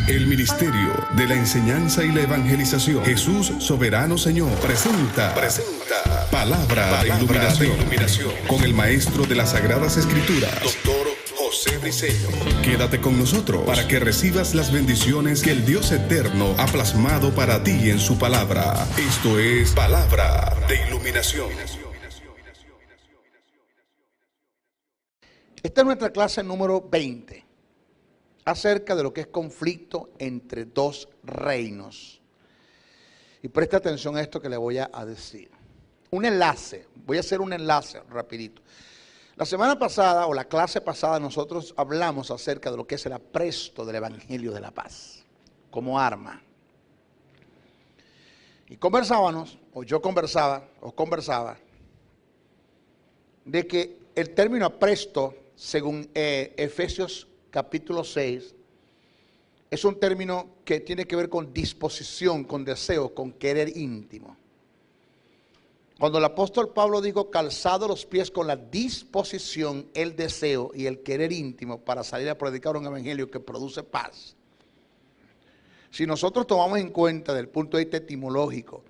El Ministerio de la Enseñanza y la Evangelización, Jesús Soberano Señor, presenta Palabra de Iluminación con el Maestro de las Sagradas Escrituras, Dr. José Briceño. Quédate con nosotros para que recibas las bendiciones que el Dios Eterno ha plasmado para ti en su palabra. Esto es Palabra de Iluminación. Esta es nuestra clase número 20, acerca de lo que es conflicto entre dos reinos. Y presta atención a esto que le voy a decir. Un enlace, voy a hacer un enlace rapidito. La semana pasada, o la clase pasada, nosotros hablamos acerca de lo que es el apresto del Evangelio de la Paz, como arma. Y conversábamos, o yo conversaba, de que el término apresto, según Efesios capítulo 6, es un término que tiene que ver con disposición, con deseo, con querer íntimo. Cuando el apóstol Pablo dijo calzado los pies con la disposición, el deseo y el querer íntimo para salir a predicar un evangelio que produce paz. Si nosotros tomamos en cuenta desde el punto de vista etimológico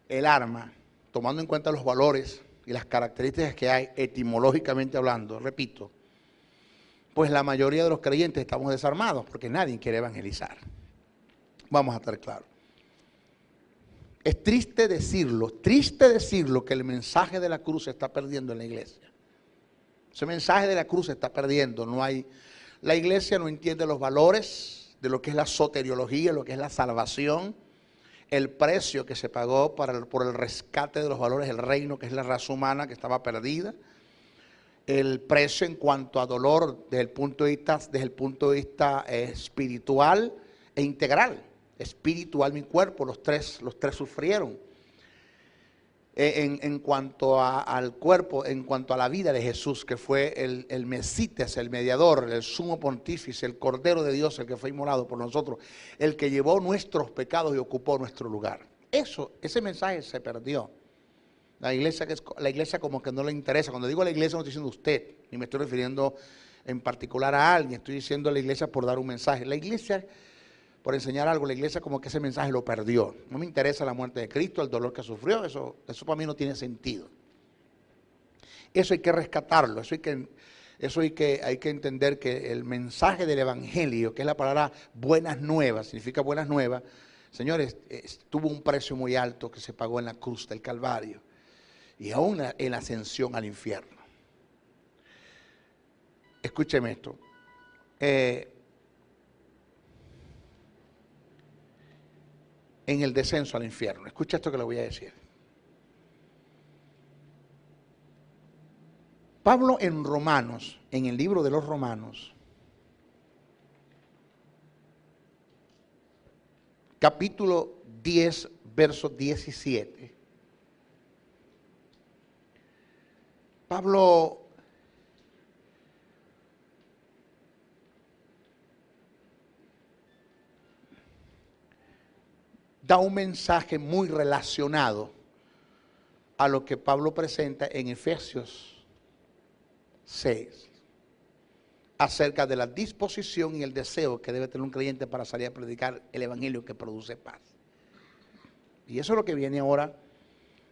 el arma, tomando en cuenta los valores y las características que hay etimológicamente hablando, repito, pues la mayoría de los creyentes estamos desarmados porque nadie quiere evangelizar. Vamos a estar claros. Es triste decirlo que el mensaje de la cruz se está perdiendo en la iglesia. Ese mensaje de la cruz se está perdiendo. La iglesia no entiende los valores de lo que es la soteriología, lo que es la salvación, el precio que se pagó por el rescate de los valores del reino, que es la raza humana que estaba perdida. El precio en cuanto a dolor desde el punto de vista espiritual e integral. Espiritual, mi cuerpo, los tres sufrieron. En cuanto al cuerpo, en cuanto a la vida de Jesús, que fue el Mesites, el mediador, el sumo pontífice, el Cordero de Dios, el que fue inmolado por nosotros, el que llevó nuestros pecados y ocupó nuestro lugar. Ese mensaje se perdió. La iglesia como que no le interesa. Cuando digo la iglesia no estoy diciendo usted, ni me estoy refiriendo en particular a alguien, estoy diciendo la iglesia por dar un mensaje. La iglesia, por enseñar algo, la iglesia como que ese mensaje lo perdió. No me interesa la muerte de Cristo, el dolor que sufrió, eso para mí no tiene sentido. Eso hay que rescatarlo, hay que entender que el mensaje del evangelio, que es la palabra buenas nuevas, significa buenas nuevas, señores, tuvo un precio muy alto que se pagó en la cruz del Calvario. Y aún en la ascensión al infierno. Escúcheme esto. En el descenso al infierno. Escucha esto que le voy a decir. Pablo en Romanos, en el libro de los Romanos, capítulo 10, verso 17. Pablo da un mensaje muy relacionado a lo que Pablo presenta en Efesios 6, acerca de la disposición y el deseo que debe tener un creyente para salir a predicar el evangelio que produce paz. Y eso es lo que viene ahora,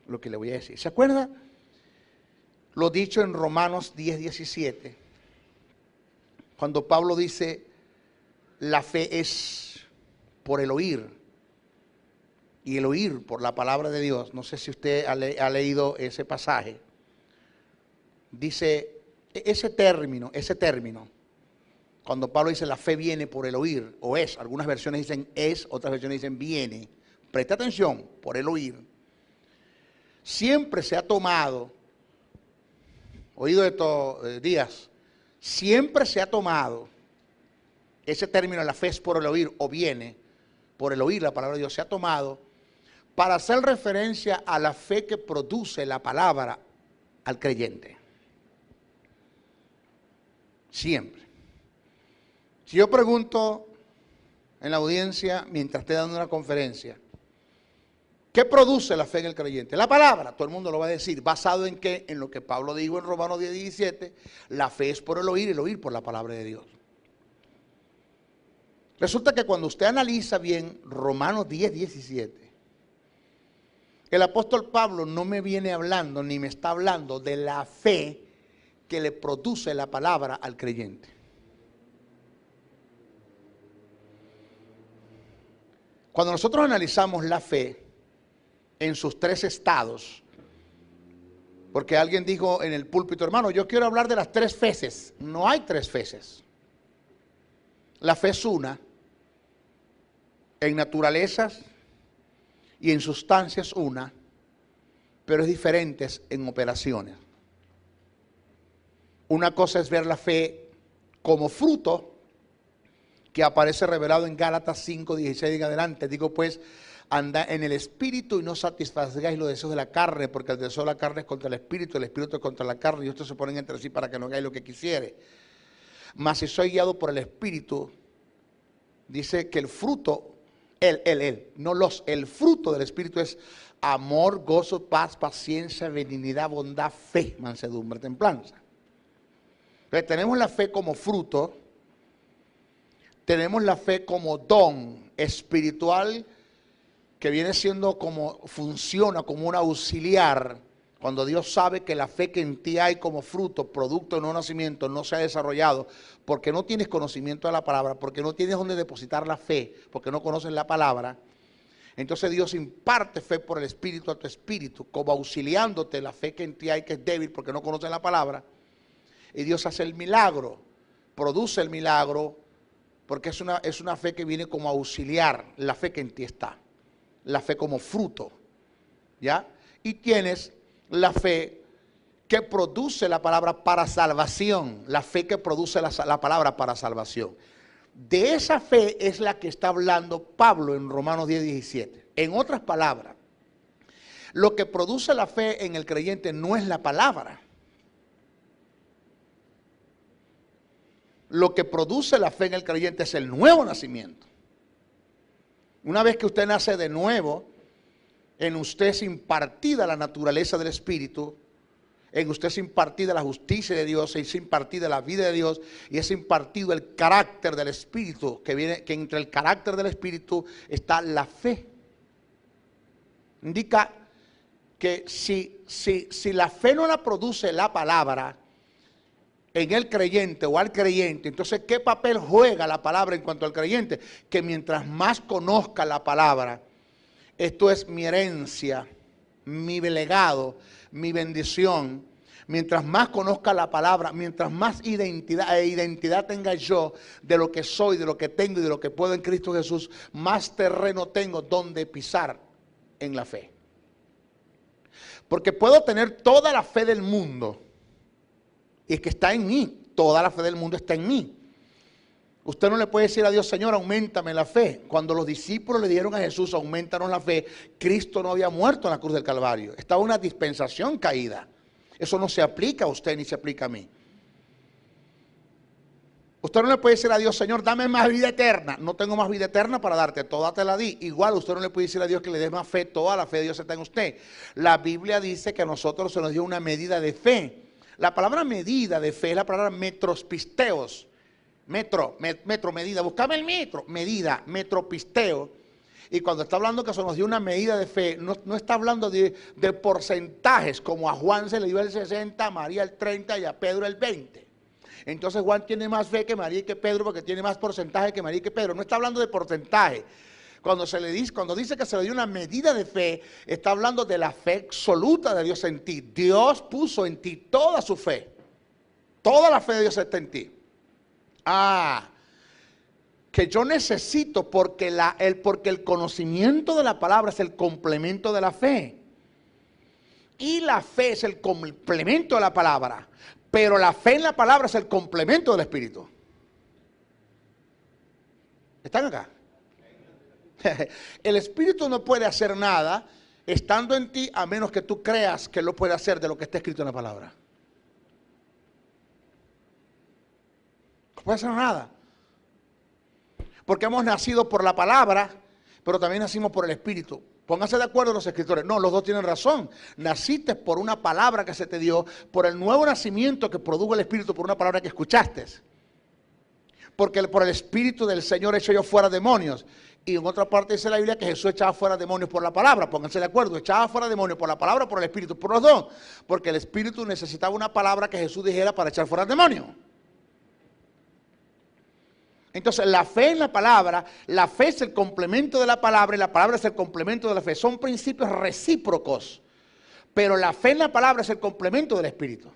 lo que le voy a decir. ¿Se acuerda? Lo dicho en Romanos 10, 17, cuando Pablo dice, la fe es por el oír, y el oír por la palabra de Dios. No sé si usted ha leído ese pasaje. Dice, ese término, cuando Pablo dice la fe viene por el oír, o es, algunas versiones dicen es, otras versiones dicen viene. Presta atención, por el oír. Siempre se ha tomado, oído de estos días, siempre se ha tomado ese término, la fe es por el oír, o viene por el oír la palabra de Dios, se ha tomado para hacer referencia a la fe que produce la palabra al creyente. Siempre. Si yo pregunto en la audiencia, mientras esté dando una conferencia, ¿qué produce la fe en el creyente? La palabra, todo el mundo lo va a decir. ¿Basado en qué? En lo que Pablo dijo en Romanos 10, 17, la fe es por el oír y el oír por la palabra de Dios. Resulta que cuando usted analiza bien Romanos 10, 17, el apóstol Pablo no me viene hablando ni me está hablando de la fe que le produce la palabra al creyente. Cuando nosotros analizamos la fe en sus tres estados, porque alguien dijo en el púlpito, hermano, yo quiero hablar de las tres feces. No hay tres feces. La fe es una, en naturalezas y en sustancias una, pero es diferente en operaciones. Una cosa es ver la fe como fruto, que aparece revelado en Gálatas 5, 16 en adelante. Digo pues, anda en el espíritu y no satisfagáis los deseos de la carne, porque el deseo de la carne es contra el espíritu es contra la carne, y estos se ponen entre sí para que no hagáis lo que quisiere. Mas si soy guiado por el espíritu, dice que el fruto, el fruto del espíritu es amor, gozo, paz, paciencia, benignidad, bondad, fe, mansedumbre, templanza. Entonces tenemos la fe como fruto, tenemos la fe como don espiritual, que viene siendo como, funciona como un auxiliar, cuando Dios sabe que la fe que en ti hay como fruto, producto de nuevo nacimiento, no se ha desarrollado, porque no tienes conocimiento de la palabra, porque no tienes donde depositar la fe, porque no conoces la palabra. Entonces Dios imparte fe por el Espíritu a tu espíritu, como auxiliándote la fe que en ti hay, que es débil porque no conoces la palabra. Y Dios hace el milagro, produce el milagro, porque es una fe que viene como auxiliar la fe que en ti está, la fe como fruto, ¿ya? Y tienes la fe que produce la palabra para salvación, la fe que produce la palabra para salvación. De esa fe es la que está hablando Pablo en Romanos 10, 17. En otras palabras, lo que produce la fe en el creyente no es la palabra. Lo que produce la fe en el creyente es el nuevo nacimiento. Una vez que usted nace de nuevo, en usted es impartida la naturaleza del Espíritu, en usted es impartida la justicia de Dios, es impartida la vida de Dios y es impartido el carácter del Espíritu, que entre el carácter del Espíritu está la fe. Indica que si la fe no la produce la palabra en el creyente o al creyente, entonces ¿qué papel juega la palabra en cuanto al creyente? Que mientras más conozca la palabra, esto es mi herencia, mi legado, mi bendición. Mientras más conozca la palabra, mientras más identidad tenga yo de lo que soy, de lo que tengo y de lo que puedo en Cristo Jesús, más terreno tengo donde pisar en la fe. Porque puedo tener toda la fe del mundo, y es que está en mí, toda la fe del mundo está en mí. Usted no le puede decir a Dios, Señor, auméntame la fe. Cuando los discípulos le dieron a Jesús, aumentaron la fe, Cristo no había muerto en la cruz del Calvario. Estaba una dispensación caída. Eso no se aplica a usted ni se aplica a mí. Usted no le puede decir a Dios, Señor, dame más vida eterna. No tengo más vida eterna para darte, toda te la di. Igual usted no le puede decir a Dios que le dé más fe, toda la fe de Dios está en usted. La Biblia dice que a nosotros se nos dio una medida de fe. La palabra medida de fe es la palabra metrospisteos. Metro, medida, buscame el metro, medida, metropisteo. Y cuando está hablando que se nos dio una medida de fe, no está hablando de porcentajes, como a Juan se le dio el 60, a María el 30 y a Pedro el 20. Entonces Juan tiene más fe que María y que Pedro porque tiene más porcentaje que María y que Pedro. No está hablando de porcentaje. Cuando dice que se le dio una medida de fe, está hablando de la fe absoluta de Dios en ti. Dios puso en ti toda su fe. Toda la fe de Dios está en ti. Que yo necesito porque el conocimiento de la palabra es el complemento de la fe. Y la fe es el complemento de la palabra. Pero la fe en la palabra es el complemento del Espíritu. ¿Están acá? El Espíritu no puede hacer nada estando en ti a menos que tú creas que lo puede hacer de lo que está escrito en la palabra. No puede hacer nada. Porque hemos nacido por la palabra, pero también nacimos por el Espíritu. Pónganse de acuerdo los escritores. No, los dos tienen razón. Naciste por una palabra que se te dio, por el nuevo nacimiento que produjo el Espíritu, por una palabra que escuchaste. porque por el Espíritu del Señor echo yo fuera demonios. Y en otra parte dice la Biblia que Jesús echaba fuera demonios por la palabra. Pónganse de acuerdo, echaba fuera demonios por la palabra o por el Espíritu, por los dos. Porque el Espíritu necesitaba una palabra que Jesús dijera para echar fuera demonios. Entonces la fe en la palabra, la fe es el complemento de la palabra y la palabra es el complemento de la fe. Son principios recíprocos, pero la fe en la palabra es el complemento del Espíritu.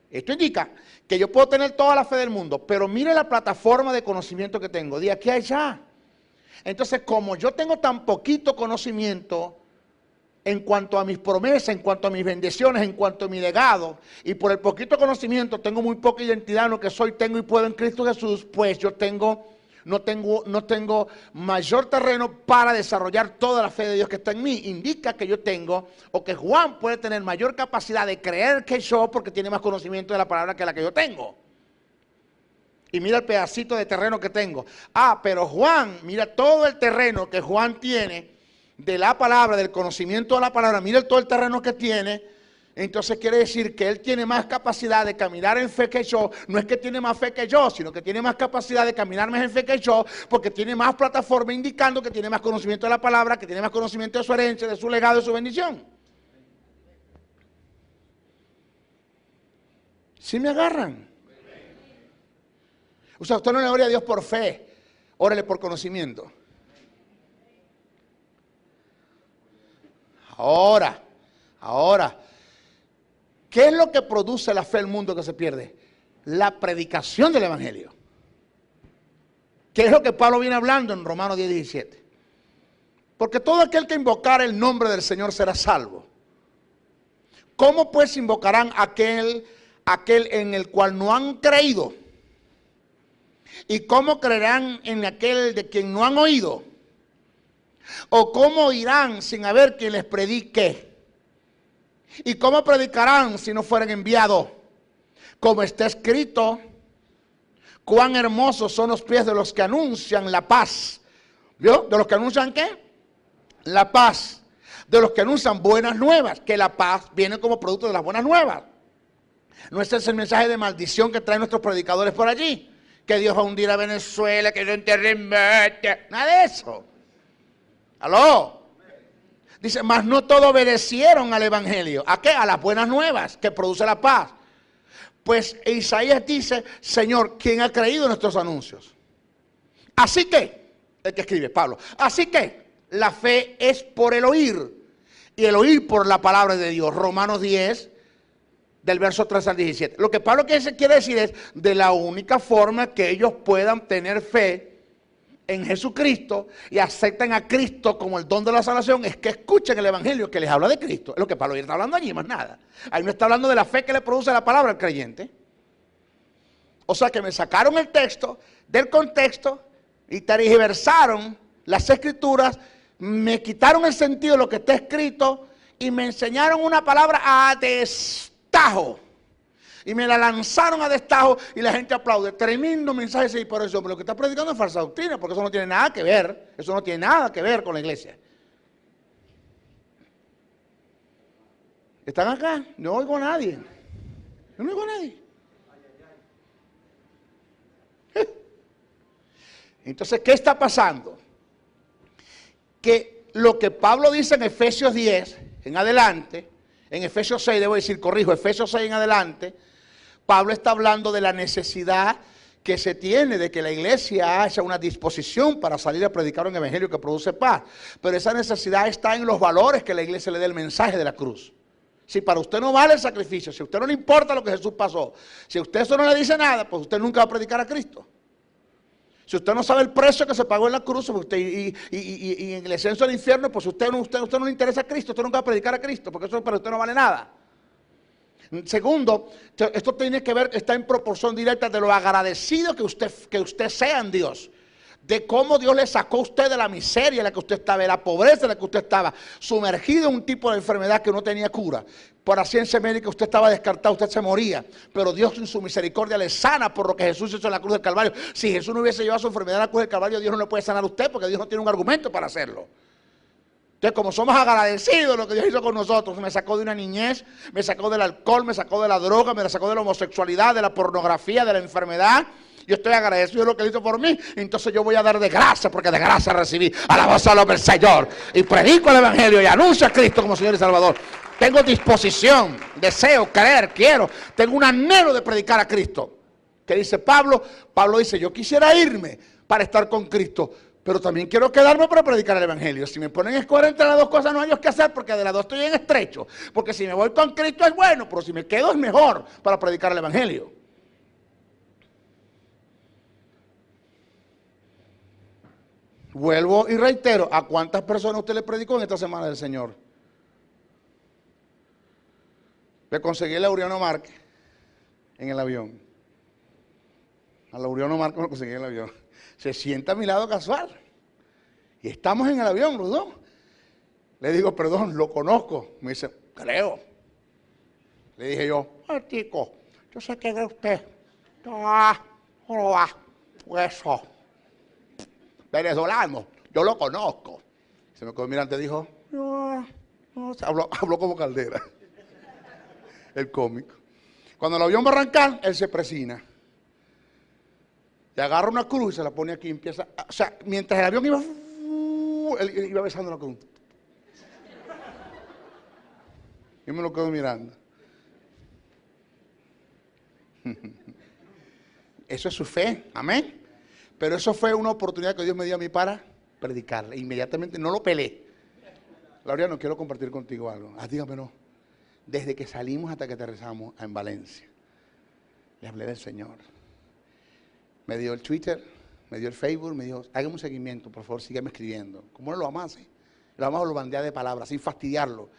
Esto indica que yo puedo tener toda la fe del mundo, pero mire la plataforma de conocimiento que tengo, de aquí a allá. Entonces, como yo tengo tan poquito conocimiento en cuanto a mis promesas, en cuanto a mis bendiciones, en cuanto a mi legado, y por el poquito conocimiento tengo muy poca identidad en lo que soy, tengo y puedo en Cristo Jesús, pues yo no tengo mayor terreno para desarrollar toda la fe de Dios que está en mí. Indica que yo tengo, o que Juan puede tener mayor capacidad de creer que yo, porque tiene más conocimiento de la palabra que la que yo tengo. Y mira el pedacito de terreno que tengo. Pero Juan, mira todo el terreno que Juan tiene de la palabra, del conocimiento de la palabra, mira todo el terreno que tiene. Entonces quiere decir que él tiene más capacidad de caminar en fe que yo. No es que tiene más fe que yo, sino que tiene más capacidad de caminar más en fe que yo, porque tiene más plataforma indicando que tiene más conocimiento de la palabra, que tiene más conocimiento de su herencia, de su legado, de su bendición. ¿Sí me agarran? O sea, usted no le ore a Dios por fe, órele por conocimiento. Ahora, ¿qué es lo que produce la fe del mundo que se pierde? La predicación del Evangelio. ¿Qué es lo que Pablo viene hablando en Romanos 10, 17? Porque todo aquel que invocar el nombre del Señor será salvo. ¿Cómo pues invocarán aquel en el cual no han creído? ¿Y cómo creerán en aquel de quien no han oído? ¿O cómo oirán sin haber quien les predique? ¿Y cómo predicarán si no fueren enviados? Como está escrito, cuán hermosos son los pies de los que anuncian la paz. ¿Vio? ¿De los que anuncian qué? La paz. De los que anuncian buenas nuevas, que la paz viene como producto de las buenas nuevas. No ese es el mensaje de maldición que traen nuestros predicadores por allí. Que Dios va a hundir a Venezuela, que yo enterré nada de eso. ¿Aló? Dice, mas no todos obedecieron al Evangelio. ¿A qué? A las buenas nuevas que produce la paz. Pues Isaías dice, Señor, ¿quién ha creído en nuestros anuncios? Así que, el que escribe, Pablo, así que la fe es por el oír, y el oír por la palabra de Dios. Romanos 10, del verso 3 al 17. Lo que Pablo quiere decir es, de la única forma que ellos puedan tener fe en Jesucristo y acepten a Cristo como el don de la salvación, es que escuchen el Evangelio que les habla de Cristo. Es lo que Pablo está hablando allí, más nada. Ahí no está hablando de la fe que le produce la palabra al creyente. O sea que me sacaron el texto del contexto y tergiversaron las escrituras, me quitaron el sentido de lo que está escrito y me enseñaron una palabra a destajo. Y me la lanzaron a destajo y la gente aplaude. Tremendo mensaje, sí, por eso. Pero lo que está predicando es falsa doctrina, porque eso no tiene nada que ver. Eso no tiene nada que ver con la iglesia. ¿Están acá? No oigo a nadie. Yo no oigo a nadie. Entonces, ¿qué está pasando? Que lo que Pablo dice en Efesios 10 en adelante, en Efesios 6, debo decir, corrijo, Efesios 6 en adelante, Pablo está hablando de la necesidad que se tiene de que la iglesia haya una disposición para salir a predicar un evangelio que produce paz. Pero esa necesidad está en los valores que la iglesia le dé el mensaje de la cruz. Si para usted no vale el sacrificio, si a usted no le importa lo que Jesús pasó, si a usted eso no le dice nada, pues usted nunca va a predicar a Cristo. Si usted no sabe el precio que se pagó en la cruz, pues usted, y en el descenso del infierno, pues usted no le interesa a Cristo, usted nunca va a predicar a Cristo, porque eso para usted no vale nada. Segundo, esto tiene que ver, está en proporción directa de lo agradecido que usted sea en Dios. De cómo Dios le sacó a usted de la miseria en la que usted estaba, de la pobreza en la que usted estaba, sumergido en un tipo de enfermedad que no tenía cura. Por la ciencia médica usted estaba descartado, usted se moría. Pero Dios en su misericordia le sana por lo que Jesús hizo en la cruz del Calvario. Si Jesús no hubiese llevado su enfermedad a la cruz del Calvario, Dios no le puede sanar a usted porque Dios no tiene un argumento para hacerlo. Entonces, como somos agradecidos de lo que Dios hizo con nosotros, me sacó de una niñez, me sacó del alcohol, me sacó de la droga, me sacó de la homosexualidad, de la pornografía, de la enfermedad, Yo estoy agradecido de lo que Él hizo por mí. Entonces yo voy a dar de gracia, porque de gracia recibí. Alabanza al Señor. Y predico el Evangelio y anuncio a Cristo como Señor y Salvador. Tengo disposición, deseo, creer, quiero. Tengo un anhelo de predicar a Cristo. ¿Qué dice Pablo? Pablo dice, yo quisiera irme para estar con Cristo, pero también quiero quedarme para predicar el Evangelio. Si me ponen a escoger entre las dos cosas, no hay que hacer, porque de las dos estoy en estrecho. Porque si me voy con Cristo es bueno, pero si me quedo es mejor para predicar el Evangelio. Vuelvo y reitero, ¿a cuántas personas usted le predicó en esta semana del Señor? Le conseguí el Laureano Márquez en el avión. A Laureano Márquez me lo conseguí en el avión. Se sienta a mi lado casual. Y estamos en el avión, los dos. Le digo, perdón, lo conozco. Me dice, creo. Le dije yo, chico, yo sé que es usted. Eso. Venezolano, yo lo conozco. Se me quedó mirando y dijo, no. Habló como Caldera, el cómico. Cuando el avión va a arrancar, él se presina. Le agarra una cruz y se la pone aquí y empieza, o sea, mientras el avión iba, él iba besando la cruz. Yo me lo quedo mirando. Eso es su fe, amén. Pero eso fue una oportunidad que Dios me dio a mí para predicarle. Inmediatamente no lo peleé. Laureano, quiero compartir contigo algo. Dígame no. Desde que salimos hasta que aterrizamos en Valencia, le hablé del Señor. Me dio el Twitter, me dio el Facebook, me dijo, hágame un seguimiento, por favor, sígueme escribiendo. ¿Cómo no lo amase? Lo amamos, lo bandea de palabras, sin fastidiarlo.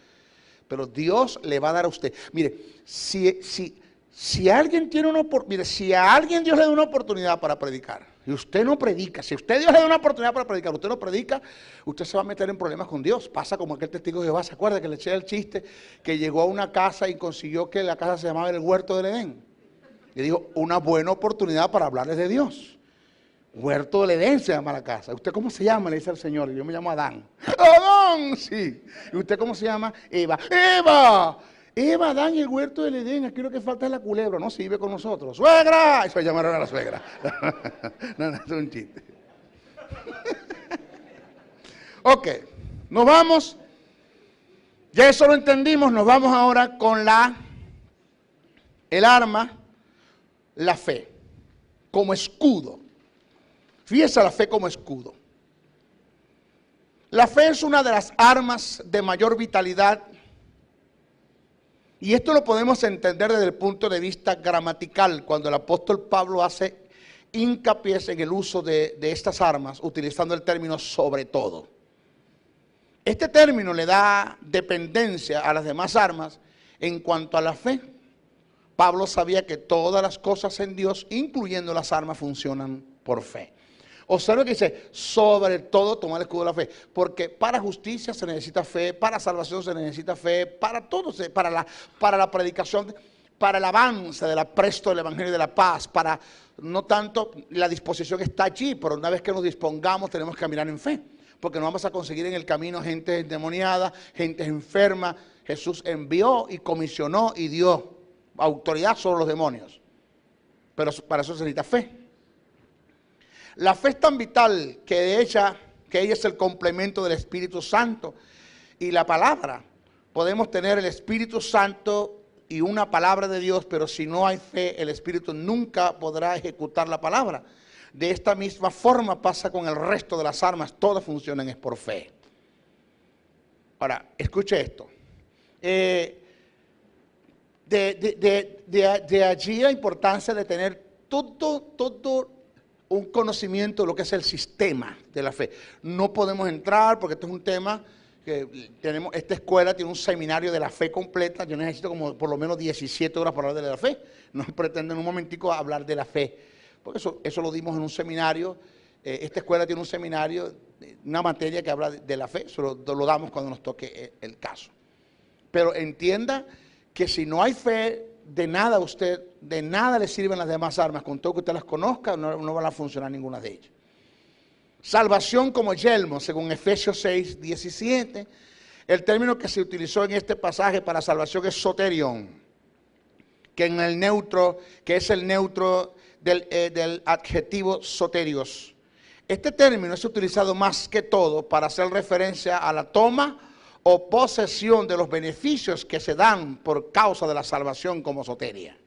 Pero Dios le va a dar a usted. Mire, si alguien tiene una oportunidad, mire, si a alguien Dios le da una oportunidad para predicar, y usted no predica, si usted Dios le da una oportunidad para predicar, usted no predica, usted se va a meter en problemas con Dios. Pasa como aquel testigo de Jehová, ¿se acuerda que le eché el chiste? Que llegó a una casa y consiguió que la casa se llamaba el Huerto del Edén. Y dijo, una buena oportunidad para hablarles de Dios. Huerto del Edén se llama la casa. ¿Usted cómo se llama? Le dice al Señor. Y yo me llamo Adán. ¡Adán! Sí. ¿Y usted cómo se llama? Eva. ¡Eva! Eva, Adán y el Huerto del Edén. Aquí lo que falta es la culebra, ¿no? Si vive con nosotros. ¡Suegra! Eso llamaron a la suegra. No, es un chiste. Ok, nos vamos. Ya eso lo entendimos. Nos vamos ahora con el arma, la fe, como escudo. Fíjese la fe como escudo. La fe es una de las armas de mayor vitalidad. Y esto lo podemos entender desde el punto de vista gramatical, cuando el apóstol Pablo hace hincapié en el uso de estas armas, utilizando el término sobre todo. Este término le da dependencia a las demás armas en cuanto a la fe. Pablo sabía que todas las cosas en Dios, incluyendo las armas, funcionan por fe. Observe que dice, sobre todo tomar el escudo de la fe, porque para justicia se necesita fe, para salvación se necesita fe, para todo, para la predicación, para el avance del apresto del Evangelio de la paz, para no tanto la disposición está allí, pero una vez que nos dispongamos tenemos que caminar en fe, porque no vamos a conseguir en el camino gente endemoniada, gente enferma. Jesús envió y comisionó y dio autoridad sobre los demonios, pero para eso se necesita fe. La fe es tan vital que ella es el complemento del Espíritu Santo y la palabra. Podemos tener el Espíritu Santo y una palabra de Dios, pero si no hay fe, el Espíritu nunca podrá ejecutar la palabra. De esta misma forma pasa con el resto de las armas, todas funcionan es por fe. Ahora, escuche esto. De allí la importancia de tener todo un conocimiento de lo que es el sistema de la fe. No podemos entrar porque esto es un tema que tenemos, esta escuela tiene un seminario de la fe completa. Yo necesito como por lo menos 17 horas para hablar de la fe. No pretendo en un momentico hablar de la fe, porque eso lo dimos en un seminario. Esta escuela tiene un seminario, una materia que habla de la fe. Eso lo damos cuando nos toque el caso. Pero entienda que si no hay fe, de nada le sirven las demás armas, con todo que usted las conozca, no van a funcionar ninguna de ellas. Salvación como yelmo, según Efesios 6, 17, el término que se utilizó en este pasaje para salvación es soterion, que es el neutro del adjetivo soterios. Este término es utilizado más que todo para hacer referencia a la toma o posesión de los beneficios que se dan por causa de la salvación como soteria.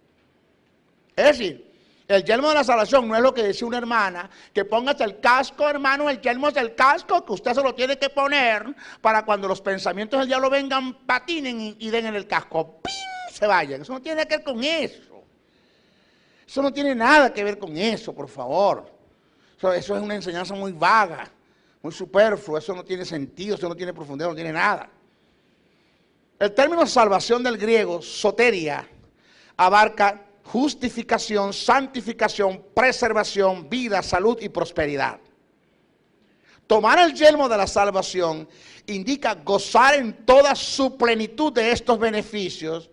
Es decir, el yelmo de la salvación no es lo que decía una hermana, que póngase el casco, hermano, el yelmo es el casco, que usted se lo tiene que poner para cuando los pensamientos del diablo vengan, patinen y den en el casco, ¡pim!, se vayan. Eso no tiene que ver con eso. Eso no tiene nada que ver con eso, por favor. Eso es una enseñanza muy vaga, muy superflua, eso no tiene sentido, eso no tiene profundidad, no tiene nada. El término salvación del griego, soteria, abarca justificación, santificación, preservación, vida, salud y prosperidad. Tomar el yelmo de la salvación indica gozar en toda su plenitud de estos beneficios.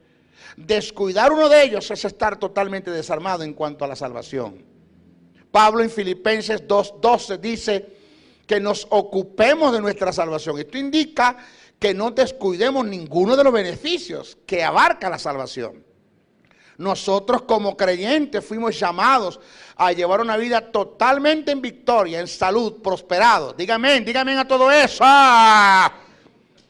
Descuidar uno de ellos es estar totalmente desarmado en cuanto a la salvación. Pablo en Filipenses 2:12 dice que nos ocupemos de nuestra salvación. Esto indica que no descuidemos ninguno de los beneficios que abarca la salvación. Nosotros como creyentes fuimos llamados a llevar una vida totalmente en victoria, en salud, prosperado. Dígame a todo eso.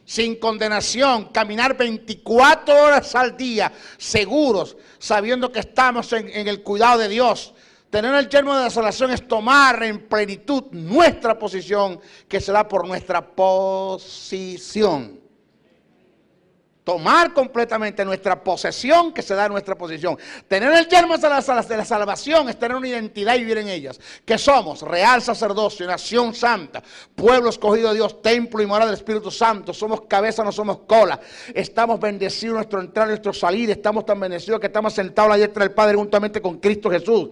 Sin condenación, caminar 24 horas al día, seguros, sabiendo que estamos en el cuidado de Dios. Tener el yelmo de la salvación es tomar en plenitud nuestra posición, que se da por nuestra posición. Tomar completamente nuestra posesión, que se da en nuestra posición. Tener el yelmo de la salvación es tener una identidad y vivir en ellas. Que somos real sacerdocio, nación santa, pueblo escogido de Dios, templo y morada del Espíritu Santo. Somos cabeza, no somos cola. Estamos bendecidos nuestro entrar y nuestro salir. Estamos tan bendecidos que estamos sentados a la diestra del Padre juntamente con Cristo Jesús.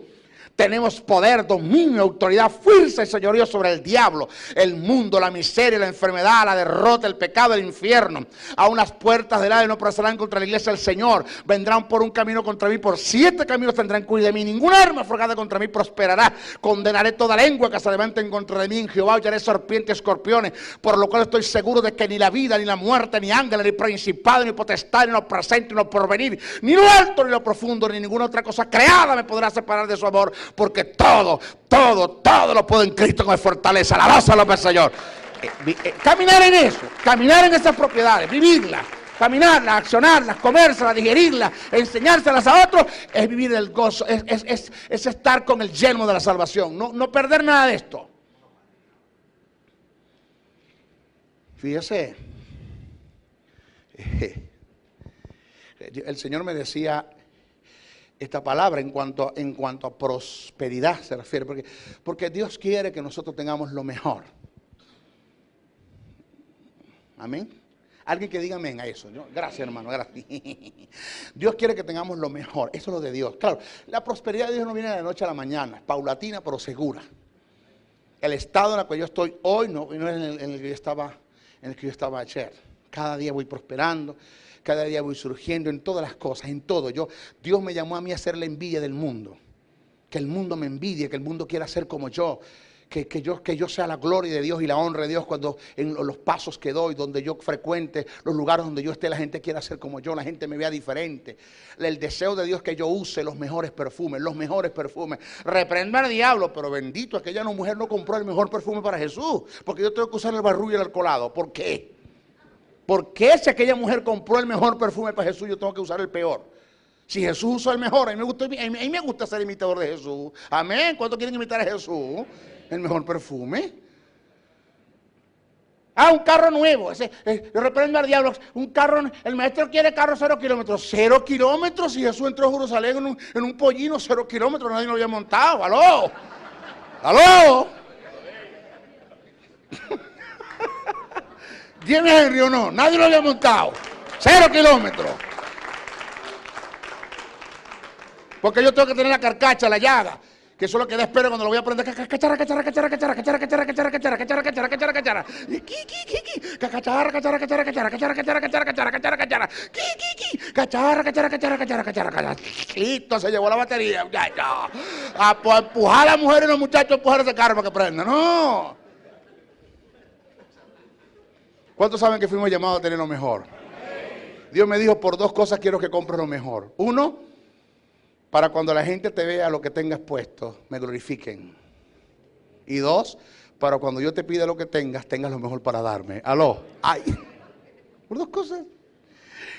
Tenemos poder, dominio, autoridad, fuerza y señorío sobre el diablo, el mundo, la miseria, la enfermedad, la derrota, el pecado, el infierno. Aún las puertas del Hades no prevalecerán contra la iglesia del Señor. Vendrán por un camino contra mí, por 7 caminos tendrán que huir de mí. Ninguna arma forjada contra mí prosperará. Condenaré toda lengua que se levante en contra de mí. En Jehová hollaré serpientes y escorpiones, por lo cual estoy seguro de que ni la vida, ni la muerte, ni ángeles, ni principado, ni potestad, ni lo presente, ni lo porvenir, ni lo alto, ni lo profundo, ni ninguna otra cosa creada me podrá separar de su amor. Porque todo lo puedo en Cristo que me fortalece. Alabado al Señor. Caminar en eso, caminar en esas propiedades, vivirlas, caminarlas, accionarlas, comérselas, digerirlas, enseñárselas a otros, es vivir el gozo, es estar con el yelmo de la salvación, no perder nada de esto. Fíjese, el Señor me decía esta palabra en cuanto a prosperidad se refiere, porque Dios quiere que nosotros tengamos lo mejor. Amén. Alguien que diga amén a eso. Gracias, hermano, gracias. Dios quiere que tengamos lo mejor. Eso es lo de Dios. Claro, la prosperidad de Dios no viene de la noche a la mañana, es paulatina pero segura. El estado en el que yo estoy hoy no es en el que yo estaba ayer. Cada día voy prosperando. Cada día voy surgiendo en todas las cosas, en todo. Dios me llamó a mí a ser la envidia del mundo. Que el mundo me envidie, que el mundo quiera ser como yo. Que yo sea la gloria de Dios y la honra de Dios cuando en los pasos que doy, donde yo frecuente, los lugares donde yo esté, la gente quiera ser como yo, la gente me vea diferente. El deseo de Dios es que yo use los mejores perfumes, Reprenda al diablo, pero bendito, aquella mujer no compró el mejor perfume para Jesús, porque yo tengo que usar el barrul y el alcoholado. ¿Por qué? ¿Por qué si aquella mujer compró el mejor perfume para Jesús, yo tengo que usar el peor? Si Jesús usó el mejor, a mí me gusta ser imitador de Jesús. Amén. ¿Cuántos quieren imitar a Jesús? El mejor perfume. Un carro nuevo. Yo reprendo al diablo. Un carro, el maestro quiere carro 0 kilómetros. 0 kilómetros. Si Jesús entró a Jerusalén en un pollino, 0 kilómetros, nadie lo había montado. ¡Aló! ¡Aló! ¿Quién es Henry o no? Nadie lo había montado. 0 kilómetros. Porque yo tengo que tener la carcacha, la llaga, que eso es lo que da espero cuando lo voy a aprender. Cachara. Listo, se llevó la batería. A empujar a la mujer y los muchachos a empujar ese carro para que prenda. No. ¿Cuántos saben que fuimos llamados a tener lo mejor? Dios me dijo, por 2 cosas quiero que compres lo mejor. 1, para cuando la gente te vea lo que tengas puesto, me glorifiquen. Y 2, para cuando yo te pida lo que tengas lo mejor para darme. Aló. Ay. Por 2 cosas.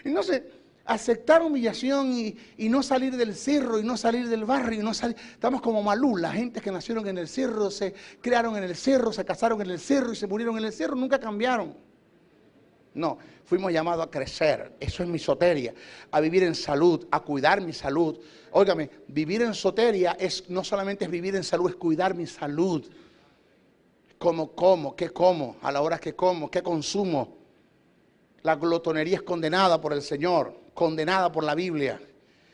Y no sé, aceptar humillación y no salir del cerro y no salir del barrio. Y no salir. Estamos como Malú, la gente que nacieron en el cerro, se crearon en el cerro, se casaron en el cerro y se murieron en el cerro, nunca cambiaron. No, fuimos llamados a crecer, eso es mi soteria, a vivir en salud, a cuidar mi salud. Óigame, vivir en soteria no solamente es vivir en salud, es cuidar mi salud. ¿Qué como? A la hora que como, ¿qué consumo? La glotonería es condenada por el Señor, condenada por la Biblia.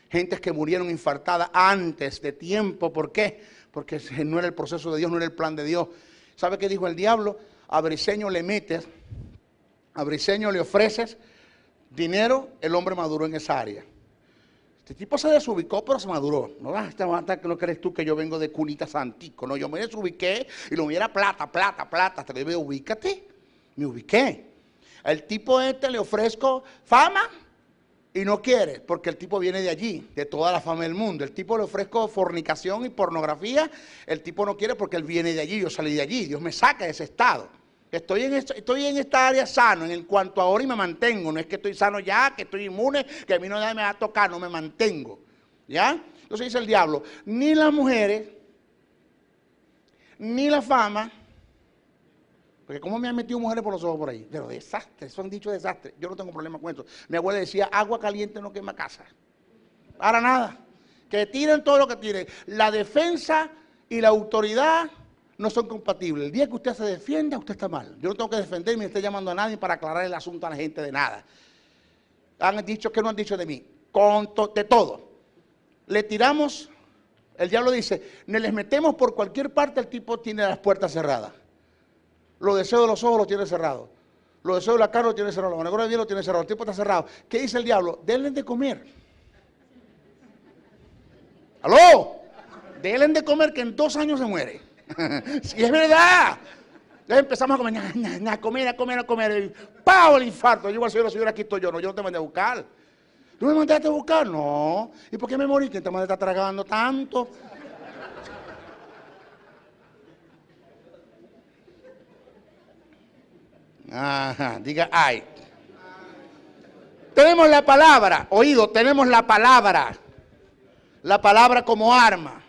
Gentes que murieron infartadas antes de tiempo, ¿por qué? Porque no era el proceso de Dios, no era el plan de Dios. ¿Sabe qué dijo el diablo? A Briseño le metes, a Briseño le ofreces dinero, el hombre maduró en esa área. Este tipo se desubicó, pero se maduró. No crees tú que yo vengo de cunita santico. No, yo me desubiqué y lo mío era plata. Hasta que yo me ubícate, me ubiqué. El tipo le ofrezco fama y no quiere, porque el tipo viene de allí, de toda la fama del mundo. El tipo le ofrezco fornicación y pornografía, el tipo no quiere porque él viene de allí, yo salí de allí, Dios me saca de ese estado. Estoy en esta área sano, en cuanto a ahora y me mantengo. No es que estoy sano ya, que estoy inmune, que a mí no me va a tocar, no me mantengo. ¿Ya? Entonces dice el diablo, ni las mujeres, ni la fama, porque cómo me han metido mujeres por los ojos por ahí. Pero desastre, eso han dicho desastre. Yo no tengo problema con eso. Mi abuela decía, agua caliente no quema casa. Ahora nada, que tiren todo lo que tiren. La defensa y la autoridad no son compatibles. El día que usted se defienda, usted está mal. Yo no tengo que defenderme ni estoy llamando a nadie para aclarar el asunto a la gente de nada. Han dicho que no han dicho de mí. De todo. Le tiramos, el diablo dice, ne les metemos por cualquier parte, el tipo tiene las puertas cerradas. Los deseos de los ojos los tiene cerrados. Los deseos de la carne los tiene cerrados. Los negocios de Dios los tiene cerrados. El tipo está cerrado. ¿Qué dice el diablo? Denle de comer. ¡Aló! Denle de comer que en 2 años se muere. Si es verdad. Ya empezamos a comer, a comer. Y ¡pau! El infarto. Yo voy a señora, aquí estoy yo. No, yo no te mandé a buscar. ¿Tú me mandaste a buscar? No. ¿Y por qué me morí? ¿Quién te mandó a estar tragando tanto? Ajá, diga ay. Tenemos la palabra, oído, tenemos la palabra como arma.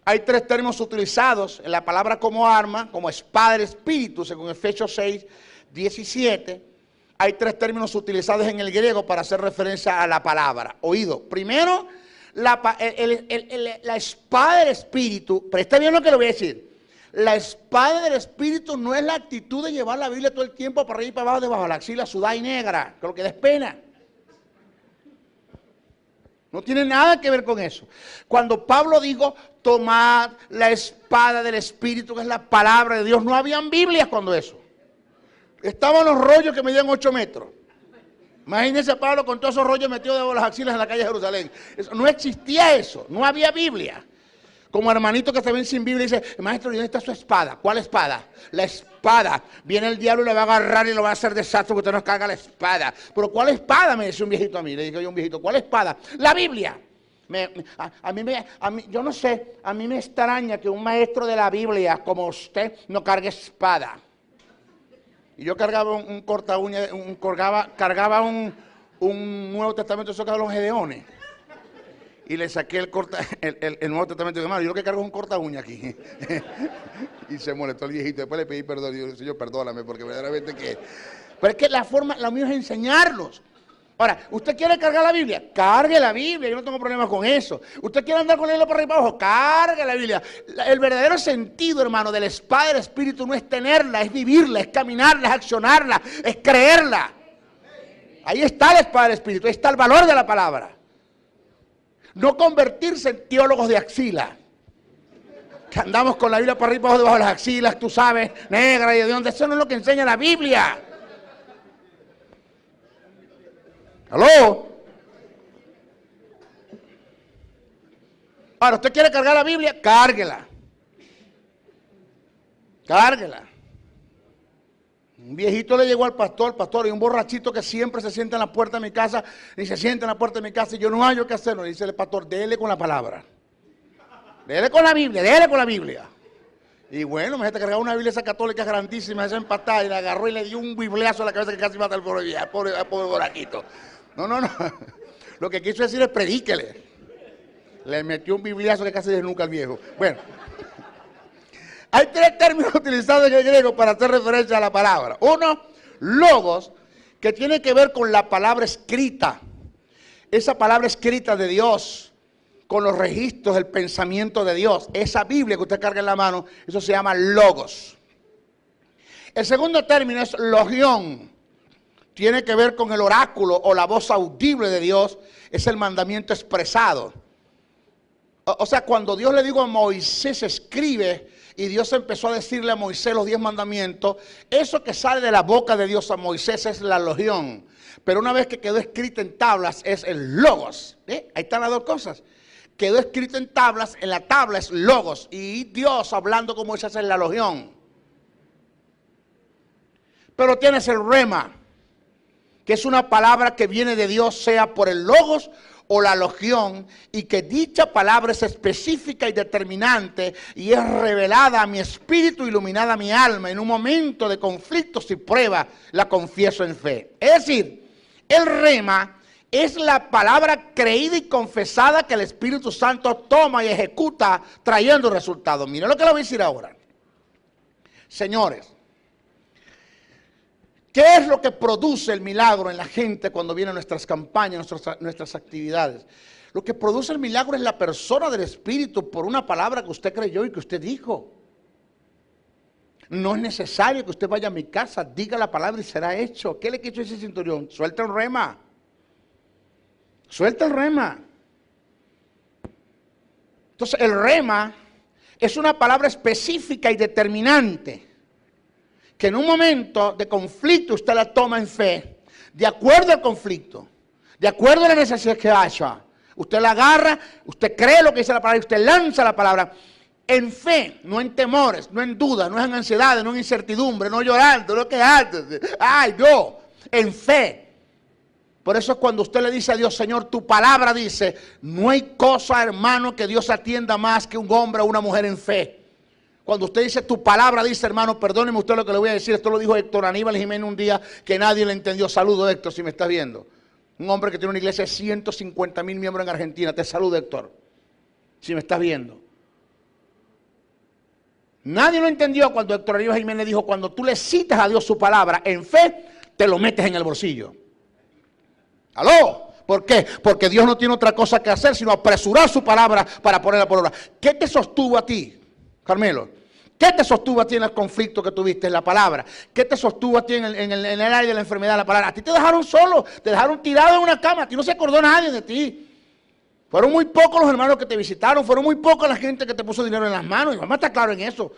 Hay 3 términos utilizados en la palabra como arma, como espada del espíritu, según Efesios 6, 17. Hay 3 términos utilizados en el griego para hacer referencia a la palabra. Oído, primero, la espada del espíritu, presta bien lo que le voy a decir. La espada del espíritu no es la actitud de llevar la Biblia todo el tiempo para arriba y para abajo, debajo de la axila sudada y negra, que lo que da es pena. No tiene nada que ver con eso. Cuando Pablo dijo, tomad la espada del Espíritu, que es la palabra de Dios, no habían Biblias cuando eso. Estaban los rollos que medían 8 metros. Imagínense a Pablo con todos esos rollos metidos debajo de las axilas en la calle de Jerusalén. No existía eso, no había Biblia. Como hermanitos que se ven sin Biblia y dicen, maestro, ¿y dónde está su espada? ¿Cuál espada? La espada. Viene el diablo y le va a agarrar y lo va a hacer desastre porque usted nos carga la espada. Pero ¿cuál espada? Me decía un viejito a mí. Le dije yo a un viejito, ¿cuál espada? La Biblia. Yo no sé, a mí me extraña que un maestro de la Biblia como usted no cargue espada. Y yo cargaba un corta uña, cargaba un Nuevo Testamento, eso que hablan los Gedeones. Y le saqué el Nuevo Testamento de mano. Yo lo que cargo es un corta uña aquí. Y se molestó el viejito. Después le pedí perdón. Y yo, Señor, perdóname, porque verdaderamente que... Pero es que la mía es enseñarlos. Ahora, ¿usted quiere cargar la Biblia? Cargue la Biblia, yo no tengo problema con eso. ¿Usted quiere andar con ella por arriba y para abajo? Cargue la Biblia. El verdadero sentido, hermano, de la espada del Espíritu no es tenerla, es vivirla, es caminarla, es accionarla, es creerla. Ahí está la espada del Espíritu, ahí está el valor de la palabra. No convertirse en teólogos de axila. Que andamos con la Biblia por arriba y para abajo debajo de las axilas, tú sabes, negra y de dónde. Eso no es lo que enseña la Biblia. ¿Aló? Ahora, ¿usted quiere cargar la Biblia? Cárguela. Cárguela. Un viejito le llegó al pastor, y un borrachito que siempre se sienta en la puerta de mi casa, y se sienta en la puerta de mi casa, y yo no hallo qué hacerlo. Dice el pastor, dele con la palabra. Dele con la Biblia, dele con la Biblia. Y bueno, me cargaba una Biblia esa católica grandísima, esa empatada, y la agarró y le dio un bibliazo a la cabeza que casi mata al pobre borrachito. No. Lo que quiso decir es predíquele. Le metió un bibliazo que casi desnuca al viejo. Bueno. Hay tres términos utilizados en el griego para hacer referencia a la palabra. Uno, logos, que tiene que ver con la palabra escrita. Esa palabra escrita de Dios, con los registros del pensamiento de Dios. Esa Biblia que usted carga en la mano, eso se llama logos. El segundo término es logión. Tiene que ver con el oráculo o la voz audible de Dios. Es el mandamiento expresado. O sea, cuando Dios le dijo a Moisés, escribe, y Dios empezó a decirle a Moisés los 10 mandamientos, eso que sale de la boca de Dios a Moisés es la logión. Pero una vez que quedó escrito en tablas es el logos. Ahí están las dos cosas. Quedó escrito en tablas, en la tabla es logos. Y Dios hablando con Moisés es la logión. Pero tienes el rema, que es una palabra que viene de Dios, sea por el logos o la logión, y que dicha palabra es específica y determinante y es revelada a mi espíritu, iluminada a mi alma. En un momento de conflictos y prueba la confieso en fe. Es decir, el rema es la palabra creída y confesada que el Espíritu Santo toma y ejecuta trayendo resultados. Miren lo que le voy a decir ahora. Señores, ¿qué es lo que produce el milagro en la gente cuando vienen nuestras campañas, nuestras actividades? Lo que produce el milagro es la persona del Espíritu por una palabra que usted creyó y que usted dijo. No es necesario que usted vaya a mi casa, diga la palabra y será hecho. ¿Qué le quiso ese centurión? Suelta el rema. Suelta el rema. Entonces el rema es una palabra específica y determinante, que en un momento de conflicto usted la toma en fe, de acuerdo al conflicto, de acuerdo a la necesidad que haya. Usted la agarra, usted cree lo que dice la palabra y usted lanza la palabra en fe, no en temores, no en dudas, no en ansiedades, no en incertidumbre, no llorando, no quejándose. ¡Ay, no! En fe. Por eso es cuando usted le dice a Dios, Señor, tu palabra dice, no hay cosa, hermano, que Dios atienda más que un hombre o una mujer en fe. Cuando usted dice tu palabra, dice, hermano, perdóneme usted lo que le voy a decir. Esto lo dijo Héctor Aníbal Jiménez un día que nadie le entendió. Saludo, Héctor, si me estás viendo. Un hombre que tiene una iglesia de 150,000 miembros en Argentina. Te saludo, Héctor, si me estás viendo. Nadie lo entendió cuando Héctor Aníbal Jiménez dijo, cuando tú le citas a Dios su palabra en fe, te lo metes en el bolsillo. ¿Aló? ¿Por qué? Porque Dios no tiene otra cosa que hacer sino apresurar su palabra para ponerla por obra. ¿Qué te sostuvo a ti, Carmelo? ¿Qué te sostuvo a ti en el conflicto que tuviste en la palabra? ¿Qué te sostuvo a ti en el área de la enfermedad, la palabra? A ti te dejaron solo, te dejaron tirado en una cama, a ti no se acordó nadie de ti. Fueron muy pocos los hermanos que te visitaron, fueron muy pocos la gente que te puso dinero en las manos, y mamá está claro en eso.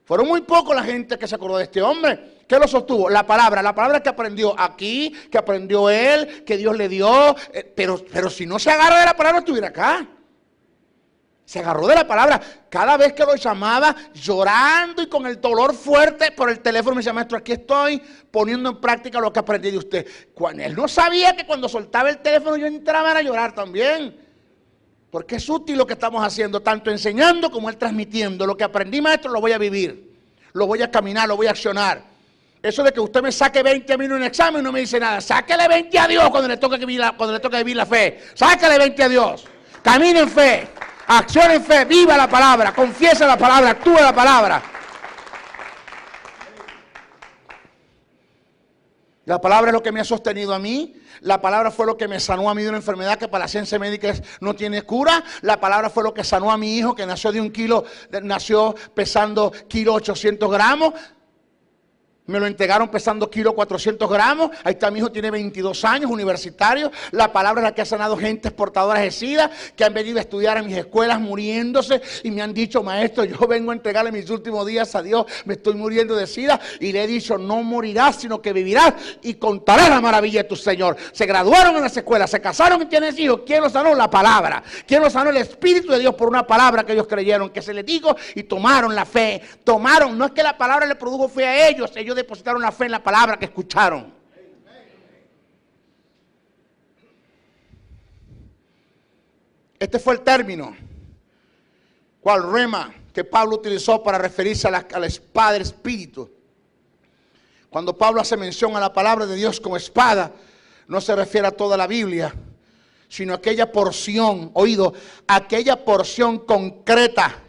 Fueron muy pocos la gente que se acordó de este hombre. ¿Qué lo sostuvo? La palabra que aprendió aquí, que aprendió él, que Dios le dio. Pero si no se agarra de la palabra, estuviera acá. Se agarró de la palabra. Cada vez que lo llamaba, llorando y con el dolor fuerte por el teléfono, me decía, maestro, aquí estoy poniendo en práctica lo que aprendí de usted. Cuando él no sabía que cuando soltaba el teléfono yo entraba a llorar también. Porque es útil lo que estamos haciendo, tanto enseñando como él transmitiendo. Lo que aprendí, maestro, lo voy a vivir. Lo voy a caminar, lo voy a accionar. Eso de que usted me saque 20 a mí en un examen no me dice nada. Sáquele 20 a Dios cuando le toque vivir la fe. Sáquele 20 a Dios. Camine en fe. Accione en fe. Viva la palabra. Confiese la palabra. Actúe la palabra. La palabra es lo que me ha sostenido a mí. La palabra fue lo que me sanó a mí de una enfermedad que para la ciencia médica no tiene cura. La palabra fue lo que sanó a mi hijo que nació de 1 kilo, nació pesando 1,8 gramos. Me lo entregaron pesando 1,4 gramos. Ahí está mi hijo, tiene 22 años, universitario. La palabra es la que ha sanado gentes portadoras de SIDA que han venido a estudiar en mis escuelas muriéndose y me han dicho, maestro, yo vengo a entregarle mis últimos días a Dios, me estoy muriendo de SIDA. Y le he dicho, no morirás, sino que vivirás y contarás la maravilla de tu Señor. Se graduaron en las escuelas, se casaron y tienen hijos. ¿Quién los sanó? La palabra. ¿Quién los sanó? El Espíritu de Dios por una palabra que ellos creyeron, que se les dijo y tomaron la fe. Tomaron, no es que la palabra le produjo fe a ellos ellos depositaron la fe en la palabra que escucharon. Este fue el término, cual rema, que Pablo utilizó para referirse a la espada del Espíritu. Cuando Pablo hace mención a la palabra de Dios como espada, no se refiere a toda la Biblia, sino a aquella porción, oído, aquella porción concreta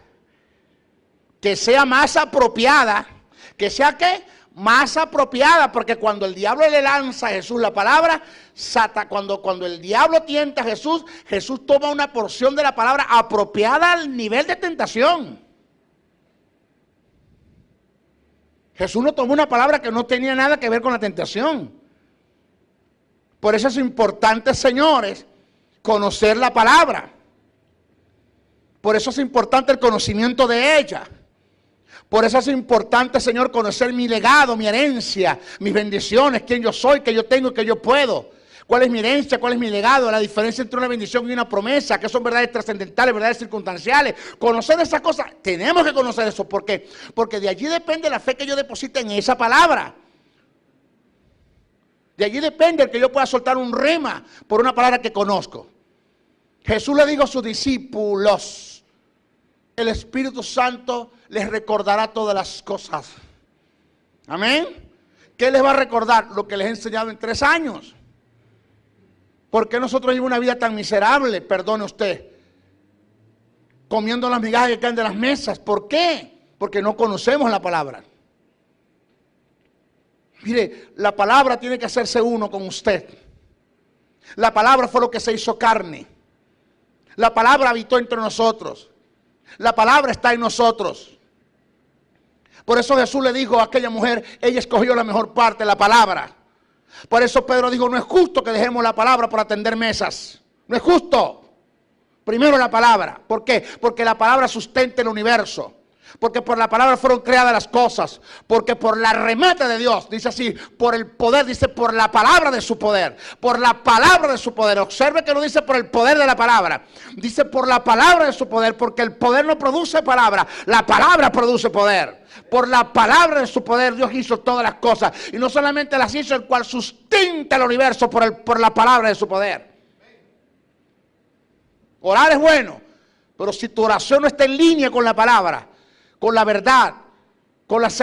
que sea más apropiada, que sea ¿qué? Más apropiada, porque cuando el diablo le lanza a Jesús la palabra, cuando el diablo tienta a Jesús, Jesús toma una porción de la palabra apropiada al nivel de tentación. Jesús no tomó una palabra que no tenía nada que ver con la tentación. Por eso es importante, señores, conocer la palabra. Por eso es importante el conocimiento de ella. Por eso es importante, Señor, conocer mi legado, mi herencia, mis bendiciones, quién yo soy, qué yo tengo y qué yo puedo. ¿Cuál es mi herencia? ¿Cuál es mi legado? La diferencia entre una bendición y una promesa, que son verdades trascendentales, verdades circunstanciales. Conocer esas cosas, tenemos que conocer eso. ¿Por qué? Porque de allí depende la fe que yo deposite en esa palabra. De allí depende el que yo pueda soltar un rema por una palabra que conozco. Jesús le dijo a sus discípulos: el Espíritu Santo les recordará todas las cosas. Amén. ¿Qué les va a recordar? Lo que les he enseñado en 3 años. ¿Por qué nosotros vivimos una vida tan miserable? Perdone usted. Comiendo las migajas que caen de las mesas. ¿Por qué? Porque no conocemos la palabra. Mire, la palabra tiene que hacerse uno con usted. La palabra fue lo que se hizo carne. La palabra habitó entre nosotros. La palabra está en nosotros. Por eso Jesús le dijo a aquella mujer, ella escogió la mejor parte, la palabra. Por eso Pedro dijo, no es justo que dejemos la palabra por atender mesas. No es justo. Primero la palabra. ¿Por qué? Porque la palabra sustenta el universo. Porque por la palabra fueron creadas las cosas. Porque por la remata de Dios, dice así, por el poder, dice por la palabra de su poder. Por la palabra de su poder. Observe que no dice por el poder de la palabra. Dice por la palabra de su poder. Porque el poder no produce palabra. La palabra produce poder. Por la palabra de su poder Dios hizo todas las cosas. Y no solamente las hizo, el cual sustenta el universo por la palabra de su poder. Orar es bueno. Pero si tu oración no está en línea con la palabra, con la verdad, con las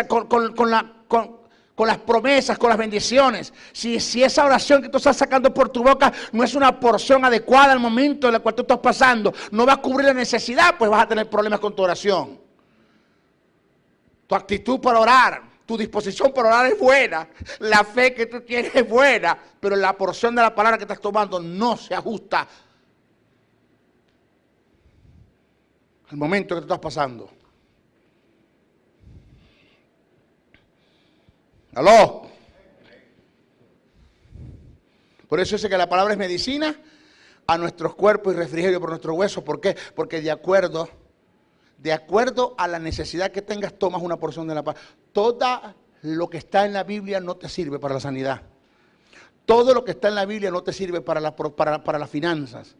promesas, con las bendiciones. Si esa oración que tú estás sacando por tu boca no es una porción adecuada al momento en el cual tú estás pasando, no va a cubrir la necesidad, pues vas a tener problemas con tu oración. Tu actitud para orar, tu disposición para orar es buena, la fe que tú tienes es buena, pero la porción de la palabra que estás tomando no se ajusta al momento que tú estás pasando. ¿Aló? Por eso dice que la palabra es medicina a nuestros cuerpos y refrigerio por nuestros huesos. ¿Por qué? Porque de acuerdo a la necesidad que tengas, tomas una porción de la palabra. Todo lo que está en la Biblia no te sirve para la sanidad. Todo lo que está en la Biblia no te sirve para las finanzas,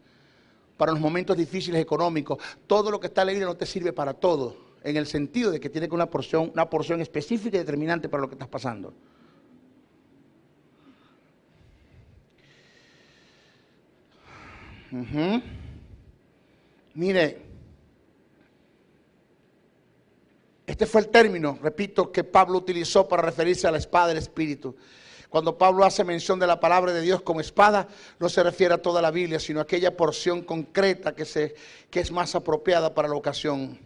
para los momentos difíciles económicos. Todo lo que está en la Biblia no te sirve para todo. En el sentido de que tiene una porción específica y determinante para lo que estás pasando. Mire, este fue el término, repito, que Pablo utilizó para referirse a la espada del Espíritu. Cuando Pablo hace mención de la palabra de Dios como espada, no se refiere a toda la Biblia, sino a aquella porción concreta que es más apropiada para la ocasión.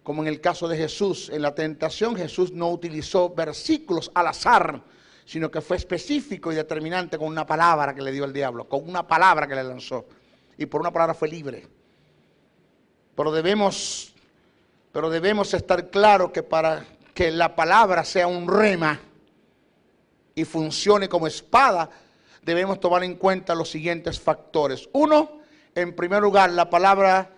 Como en el caso de Jesús, en la tentación Jesús no utilizó versículos al azar, sino que fue específico y determinante con una palabra que le dio el diablo, con una palabra que le lanzó. Y por una palabra fue libre. Pero debemos estar claros que para que la palabra sea un rema y funcione como espada, debemos tomar en cuenta los siguientes factores. Uno, en primer lugar, la palabra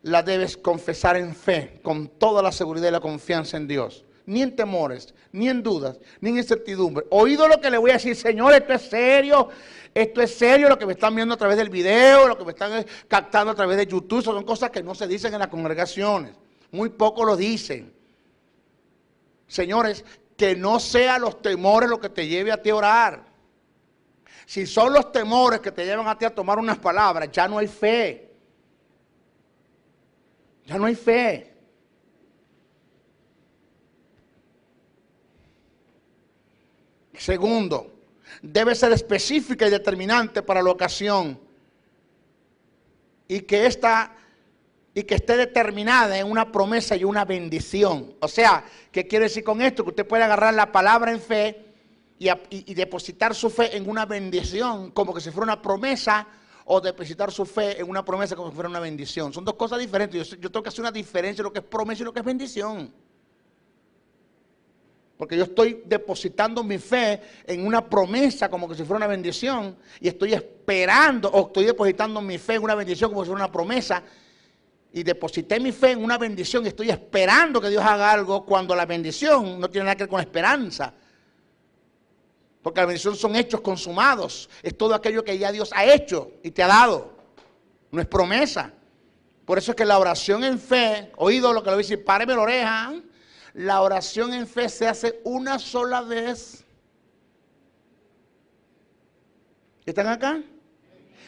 la debes confesar en fe, con toda la seguridad y la confianza en Dios. Ni en temores, ni en dudas, ni en incertidumbre. Oído lo que le voy a decir, Señor, esto es serio lo que me están viendo a través del video, lo que me están captando a través de YouTube. Son cosas que no se dicen en las congregaciones. Muy poco lo dicen. Señores, que no sean los temores lo que te lleve a ti a orar. Si son los temores que te llevan a ti a tomar unas palabras, ya no hay fe. Ya no hay fe. Segundo, debe ser específica y determinante para la ocasión. Y que esté determinada en una promesa y una bendición. O sea, ¿qué quiere decir con esto? Que usted puede agarrar la palabra en fe y depositar su fe en una bendición, como que si fuera una promesa, o depositar su fe en una promesa como si fuera una bendición. Son dos cosas diferentes. Yo tengo que hacer una diferencia en lo que es promesa y lo que es bendición. Porque yo estoy depositando mi fe en una promesa como que si fuera una bendición, y estoy esperando, o estoy depositando mi fe en una bendición como si fuera una promesa, y deposité mi fe en una bendición y estoy esperando que Dios haga algo, cuando la bendición no tiene nada que ver con la esperanza. Porque la bendición son hechos consumados. Es todo aquello que ya Dios ha hecho y te ha dado. No es promesa. Por eso es que la oración en fe, oído lo que le voy a decir, páreme la oreja. La oración en fe se hace una sola vez. ¿Están acá?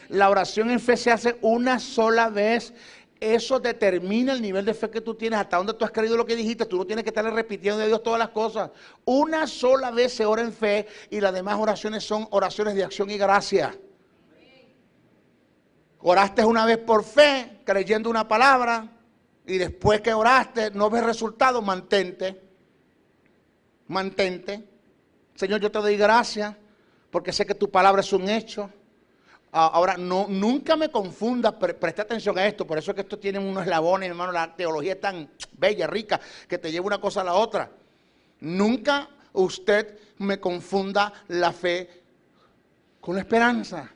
La oración en fe se hace una sola vez. Eso determina el nivel de fe que tú tienes, hasta dónde tú has creído lo que dijiste. Tú no tienes que estarle repitiendo a Dios todas las cosas. Una sola vez se ora en fe, y las demás oraciones son oraciones de acción y gracia. Oraste una vez por fe, creyendo una palabra, y después que oraste no ves resultados, mantente. Mantente. Señor, yo te doy gracias porque sé que tu palabra es un hecho. Ahora, nunca me confunda, preste atención a esto, por eso es que esto tiene unos eslabones, hermano, la teología es tan bella, rica, que te lleva una cosa a la otra. Nunca usted me confunda la fe con la esperanza.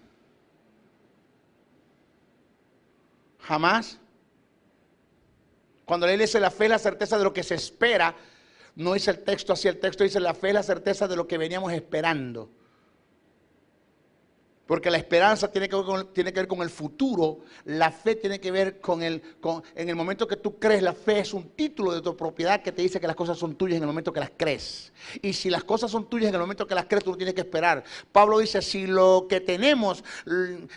Jamás. Cuando él dice la fe es la certeza de lo que se espera, no dice el texto así, el texto dice la fe es la certeza de lo que veníamos esperando. Porque la esperanza tiene que ver con el futuro, la fe tiene que ver en el momento que tú crees. La fe es un título de tu propiedad que te dice que las cosas son tuyas en el momento que las crees. Y si las cosas son tuyas en el momento que las crees, tú no tienes que esperar. Pablo dice, si lo que tenemos,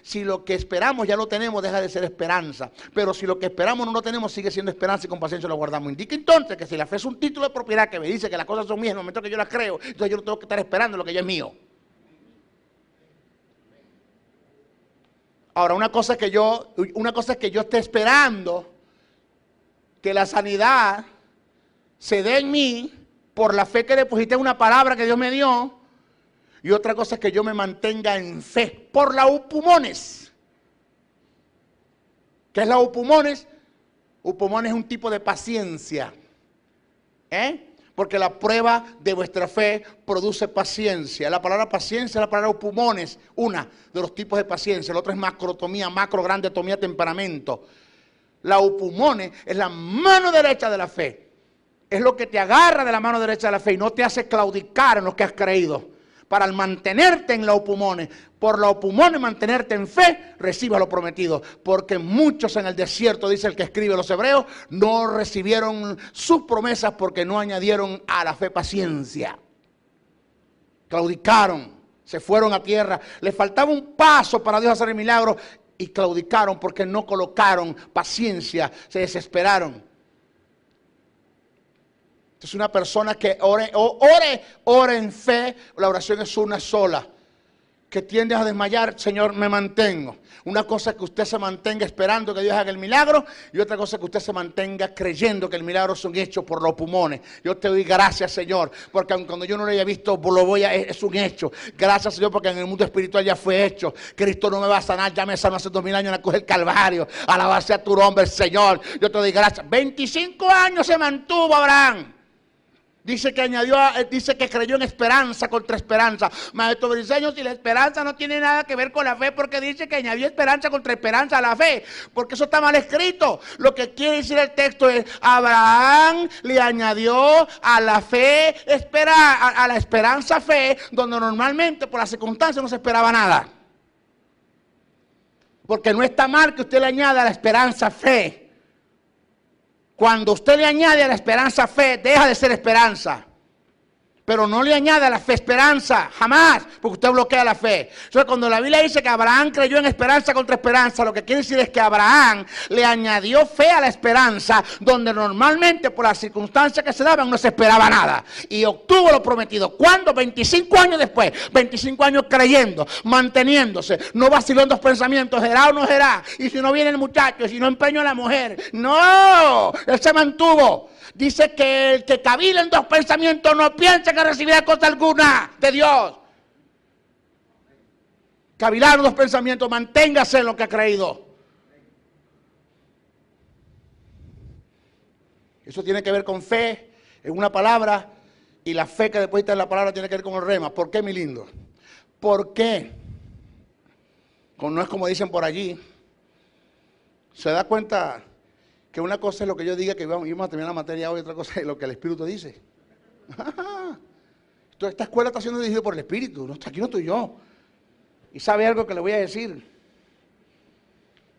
si lo que esperamos ya lo tenemos, deja de ser esperanza. Pero si lo que esperamos no lo tenemos, sigue siendo esperanza, y con paciencia lo guardamos. Indica entonces que si la fe es un título de propiedad que me dice que las cosas son mías en el momento que yo las creo, entonces yo no tengo que estar esperando lo que ya es mío. Ahora, una cosa es que yo esté esperando que la sanidad se dé en mí por la fe que deposité en una palabra que Dios me dio. Y otra cosa es que yo me mantenga en fe por la upumones. ¿Qué es la upumones? Upumones es un tipo de paciencia. Porque la prueba de vuestra fe produce paciencia. La palabra paciencia es la palabra upumones, una de los tipos de paciencia. El otro es macrotomía, macrograndetomía, temperamento. La upumones es la mano derecha de la fe. Es lo que te agarra de la mano derecha de la fe y no te hace claudicar en lo que has creído. Para mantenerte en la upumones, por la upumones mantenerte en fe, reciba lo prometido. Porque muchos en el desierto, dice el que escribe los Hebreos, no recibieron sus promesas porque no añadieron a la fe paciencia. Claudicaron, se fueron a tierra, les faltaba un paso para Dios hacer el milagro y claudicaron porque no colocaron paciencia, se desesperaron. Entonces una persona que ore en fe, la oración es una sola. Que tiende a desmayar, Señor, me mantengo. Una cosa es que usted se mantenga esperando que Dios haga el milagro, y otra cosa es que usted se mantenga creyendo que el milagro es un hecho por los pulmones. Yo te doy gracias, Señor, porque aun cuando yo no lo haya visto, es un hecho. Gracias, Señor, porque en el mundo espiritual ya fue hecho. Cristo no me va a sanar, ya me sanó hace 2000 años en la cruz del Calvario. Alabado sea tu nombre, Señor. Yo te doy gracias. 25 años se mantuvo Abraham. Dice que creyó en esperanza contra esperanza. Maestro Briceño, si la esperanza no tiene nada que ver con la fe, porque dice que añadió esperanza contra esperanza a la fe, porque eso está mal escrito. Lo que quiere decir el texto es, Abraham le añadió a la fe, a la esperanza fe, donde normalmente por las circunstancias no se esperaba nada. Porque no está mal que usted le añada a la esperanza fe. Cuando usted le añade a la esperanza fe, deja de ser esperanza. Pero no le añade a la fe esperanza, jamás, porque usted bloquea la fe. Entonces, cuando la Biblia dice que Abraham creyó en esperanza contra esperanza, lo que quiere decir es que Abraham le añadió fe a la esperanza, donde normalmente por las circunstancias que se daban no se esperaba nada. Y obtuvo lo prometido. ¿Cuándo? 25 años después. 25 años creyendo, manteniéndose, no vaciló en dos pensamientos, ¿será o no será? Y si no viene el muchacho, y si no empeño a la mujer. No, él se mantuvo. Dice que el que cavila en dos pensamientos no piensa que recibirá cosa alguna de Dios. Cavilar en dos pensamientos, manténgase en lo que ha creído. Eso tiene que ver con fe en una palabra, y la fe que deposita en la palabra tiene que ver con el rema. ¿Por qué, mi lindo? ¿Por qué? No es como dicen por allí. Se da cuenta que una cosa es lo que yo diga, que íbamos a terminar la materia hoy, otra cosa es lo que el Espíritu dice. Esta escuela está siendo dirigida por el Espíritu, aquí no estoy yo. Y sabe algo que le voy a decir.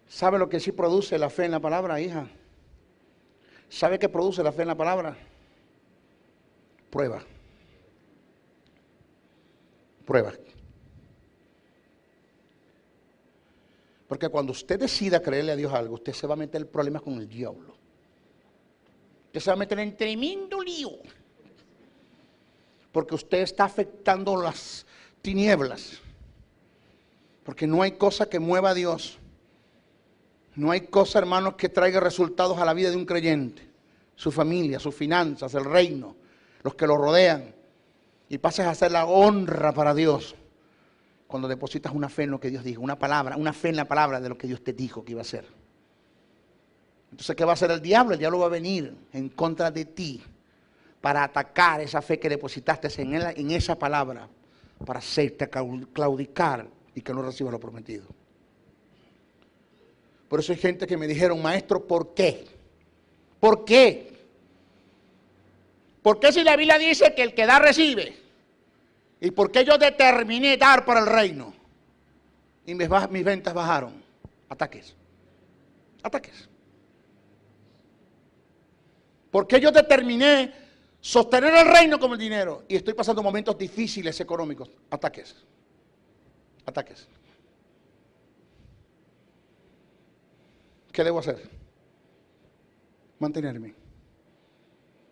¿Sabe lo que sí produce la fe en la palabra, hija? ¿Sabe qué produce la fe en la palabra? Prueba. Prueba. Porque cuando usted decida creerle a Dios algo, usted se va a meter en problemas con el diablo. Usted se va a meter en tremendo lío. Porque usted está afectando las tinieblas. Porque no hay cosa que mueva a Dios. No hay cosa, hermanos, que traiga resultados a la vida de un creyente. Su familia, sus finanzas, el reino, los que lo rodean. Y pases a hacer la honra para Dios. Cuando depositas una fe en lo que Dios dijo, una palabra, una fe en la palabra de lo que Dios te dijo que iba a hacer. Entonces, ¿qué va a hacer el diablo? El diablo va a venir en contra de ti para atacar esa fe que depositaste en esa palabra, para hacerte claudicar y que no recibas lo prometido. Por eso hay gente que me dijeron, maestro, ¿por qué? ¿Por qué? ¿Por qué si la Biblia dice que el que da recibe? ¿Y por qué yo determiné dar para el reino? Y mis ventas bajaron. Ataques. Ataques. ¿Por qué yo determiné sostener el reino como el dinero? Y estoy pasando momentos difíciles económicos. Ataques. Ataques. ¿Qué debo hacer? Mantenerme.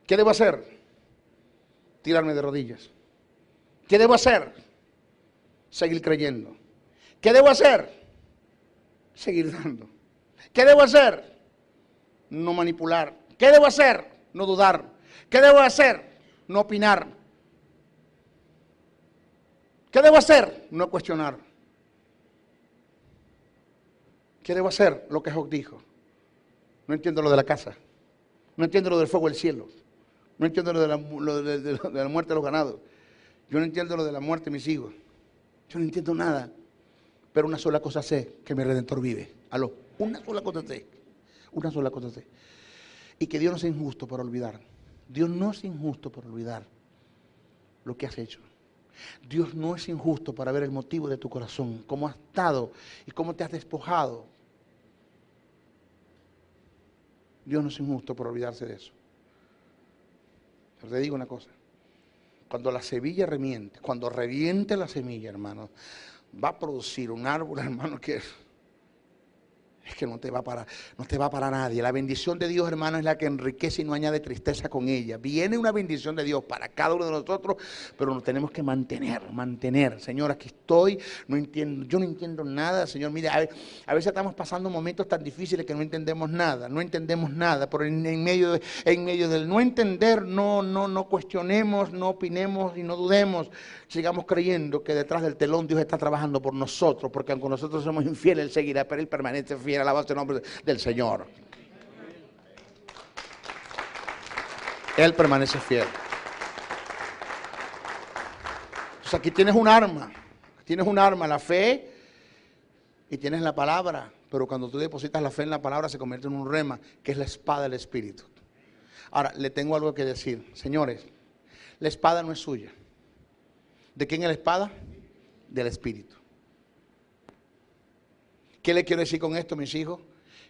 ¿Qué debo hacer? Tirarme de rodillas. ¿Qué debo hacer? Seguir creyendo. ¿Qué debo hacer? Seguir dando. ¿Qué debo hacer? No manipular. ¿Qué debo hacer? No dudar. ¿Qué debo hacer? No opinar. ¿Qué debo hacer? No cuestionar. ¿Qué debo hacer? Lo que Job dijo. No entiendo lo de la casa. No entiendo lo del fuego del cielo. No entiendo lo de la muerte de los ganados. Yo no entiendo lo de la muerte de mis hijos. Yo no entiendo nada. Pero una sola cosa sé, que mi Redentor vive. Aló, una sola cosa sé. Una sola cosa sé. Y que Dios no es injusto por olvidar. Dios no es injusto por olvidar lo que has hecho. Dios no es injusto para ver el motivo de tu corazón, cómo has estado y cómo te has despojado. Dios no es injusto por olvidarse de eso. Pero te digo una cosa. Cuando la semilla remiente, cuando reviente la semilla, hermano, va a producir un árbol, hermano, que es que no te va para nadie. La bendición de Dios, hermano, es la que enriquece y no añade tristeza con ella. Viene una bendición de Dios para cada uno de nosotros, pero nos tenemos que mantener. Señor, aquí estoy, no entiendo, yo no entiendo nada, Señor. Mire, a veces estamos pasando momentos tan difíciles que no entendemos nada, pero en medio del no entender, no cuestionemos, no opinemos y no dudemos. Sigamos creyendo que detrás del telón Dios está trabajando por nosotros, porque aunque nosotros somos infieles, Él seguirá, pero Él permanece fiel. Alabado sea el nombre del Señor. Él permanece fiel. Entonces aquí tienes un arma, la fe, y tienes la palabra, pero cuando tú depositas la fe en la palabra se convierte en un rema, que es la espada del Espíritu. Ahora, le tengo algo que decir. Señores, la espada no es suya. ¿De quién es la espada? Del Espíritu. ¿Qué le quiero decir con esto, mis hijos?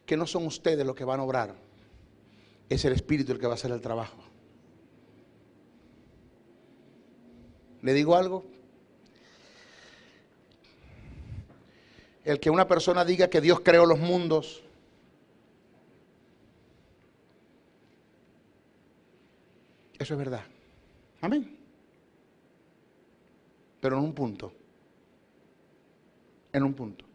Que no son ustedes los que van a obrar. Es el Espíritu el que va a hacer el trabajo. ¿Le digo algo? El que una persona diga que Dios creó los mundos, eso es verdad. Amén. Pero en un punto. En un punto.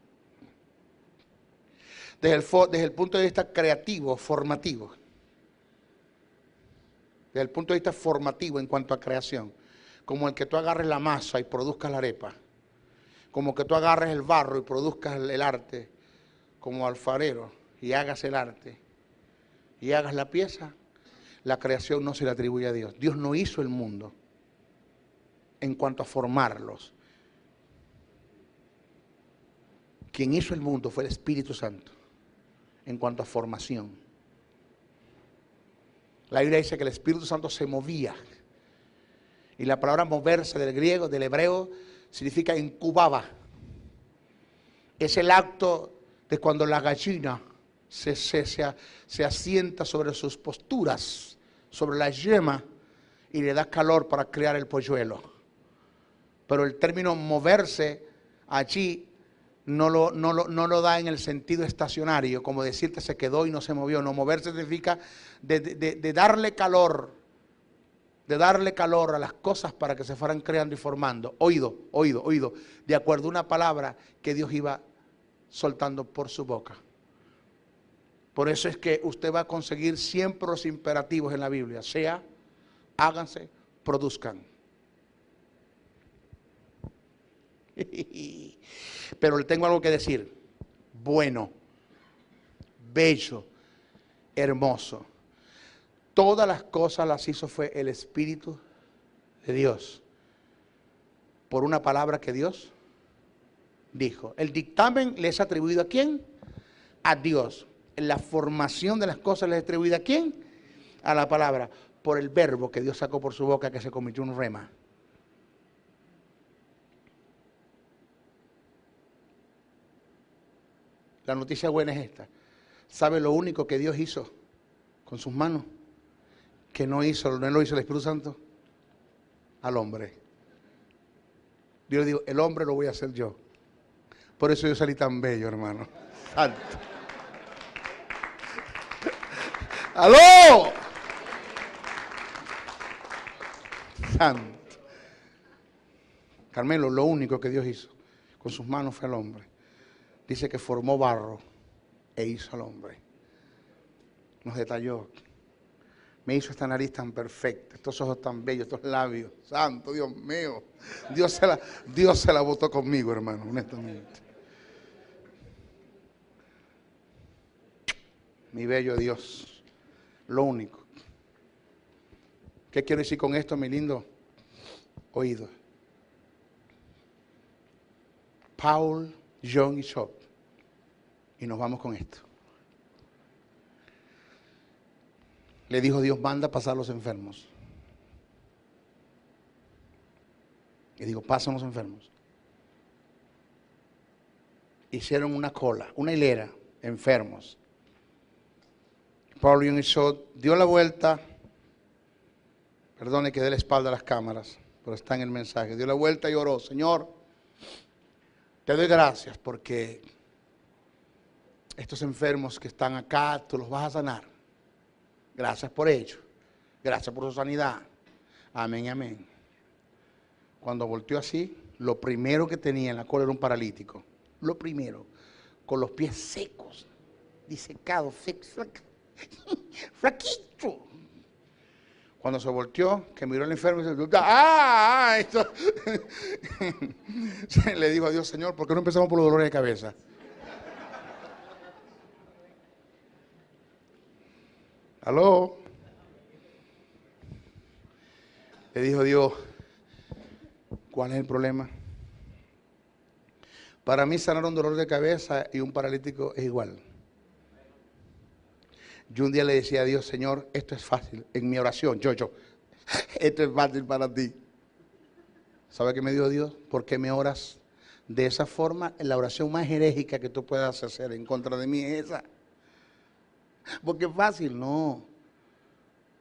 Desde el punto de vista creativo, formativo. Desde el punto de vista formativo en cuanto a creación. Como el que tú agarres la masa y produzcas la arepa. Como que tú agarres el barro y produzcas el arte como alfarero y hagas el arte y hagas la pieza, la creación no se le atribuye a Dios. Dios no hizo el mundo en cuanto a formarlos. Quien hizo el mundo fue el Espíritu Santo en cuanto a formación. La Biblia dice que el Espíritu Santo se movía. Y la palabra moverse del griego, del hebreo, significa incubaba. Es el acto de cuando la gallina se asienta sobre sus posturas, sobre la yema, y le da calor para crear el polluelo. Pero el término moverse allí no lo da en el sentido estacionario, como decirte se quedó y no se movió. No, moverse significa de darle calor. De darle calor a las cosas para que se fueran creando y formando. Oído, de acuerdo a una palabra que Dios iba soltando por su boca. Por eso es que usted va a conseguir siempre los imperativos en la Biblia. Sea, háganse, produzcan. Pero le tengo algo que decir. Bueno, bello, hermoso. Todas las cosas las hizo fue el Espíritu de Dios. Por una palabra que Dios dijo. El dictamen le es atribuido ¿a quién? A Dios. La formación de las cosas le es atribuida ¿a quién? A la palabra. Por el verbo que Dios sacó por su boca, que se convirtió en un rema. La noticia buena es esta. ¿Sabe lo único que Dios hizo con sus manos? Que no lo hizo el Espíritu Santo al hombre. Dios le dijo, el hombre lo voy a hacer yo. Por eso yo salí tan bello, hermano. Santo. ¡Aló! Santo. Carmelo, lo único que Dios hizo con sus manos fue al hombre. Dice que formó barro e hizo al hombre. Nos detalló. Me hizo esta nariz tan perfecta, estos ojos tan bellos, estos labios. Santo, Dios mío. Dios se la botó conmigo, hermano, honestamente. Mi bello Dios. Lo único. ¿Qué quiero decir con esto, mi lindo? Oído. Paul, John y Job. Y nos vamos con esto. Le dijo Dios, manda a pasar a los enfermos. Y digo, pasan los enfermos. Hicieron una cola, una hilera, enfermos. Pablo John dio la vuelta. Perdone que dé la espalda a las cámaras, pero está en el mensaje. Dio la vuelta y oró, Señor, te doy gracias porque estos enfermos que están acá, tú los vas a sanar. Gracias por ello. Gracias por su sanidad. Amén, amén. Cuando volteó así, lo primero que tenía en la cola era un paralítico. Lo primero, con los pies secos, disecados, flaquito. Cuando se volteó, que miró al enfermo y dice, esto. Le dijo a Dios, Señor, ¿por qué no empezamos por los dolores de cabeza? ¿Aló? Le dijo Dios, ¿cuál es el problema? Para mí sanar un dolor de cabeza y un paralítico es igual. Yo un día le decía a Dios, Señor, esto es fácil. En mi oración, esto es fácil para ti. ¿Sabe qué me dijo Dios? ¿Por qué me oras de esa forma? La oración más herégica que tú puedas hacer en contra de mí es esa. Porque es fácil, no.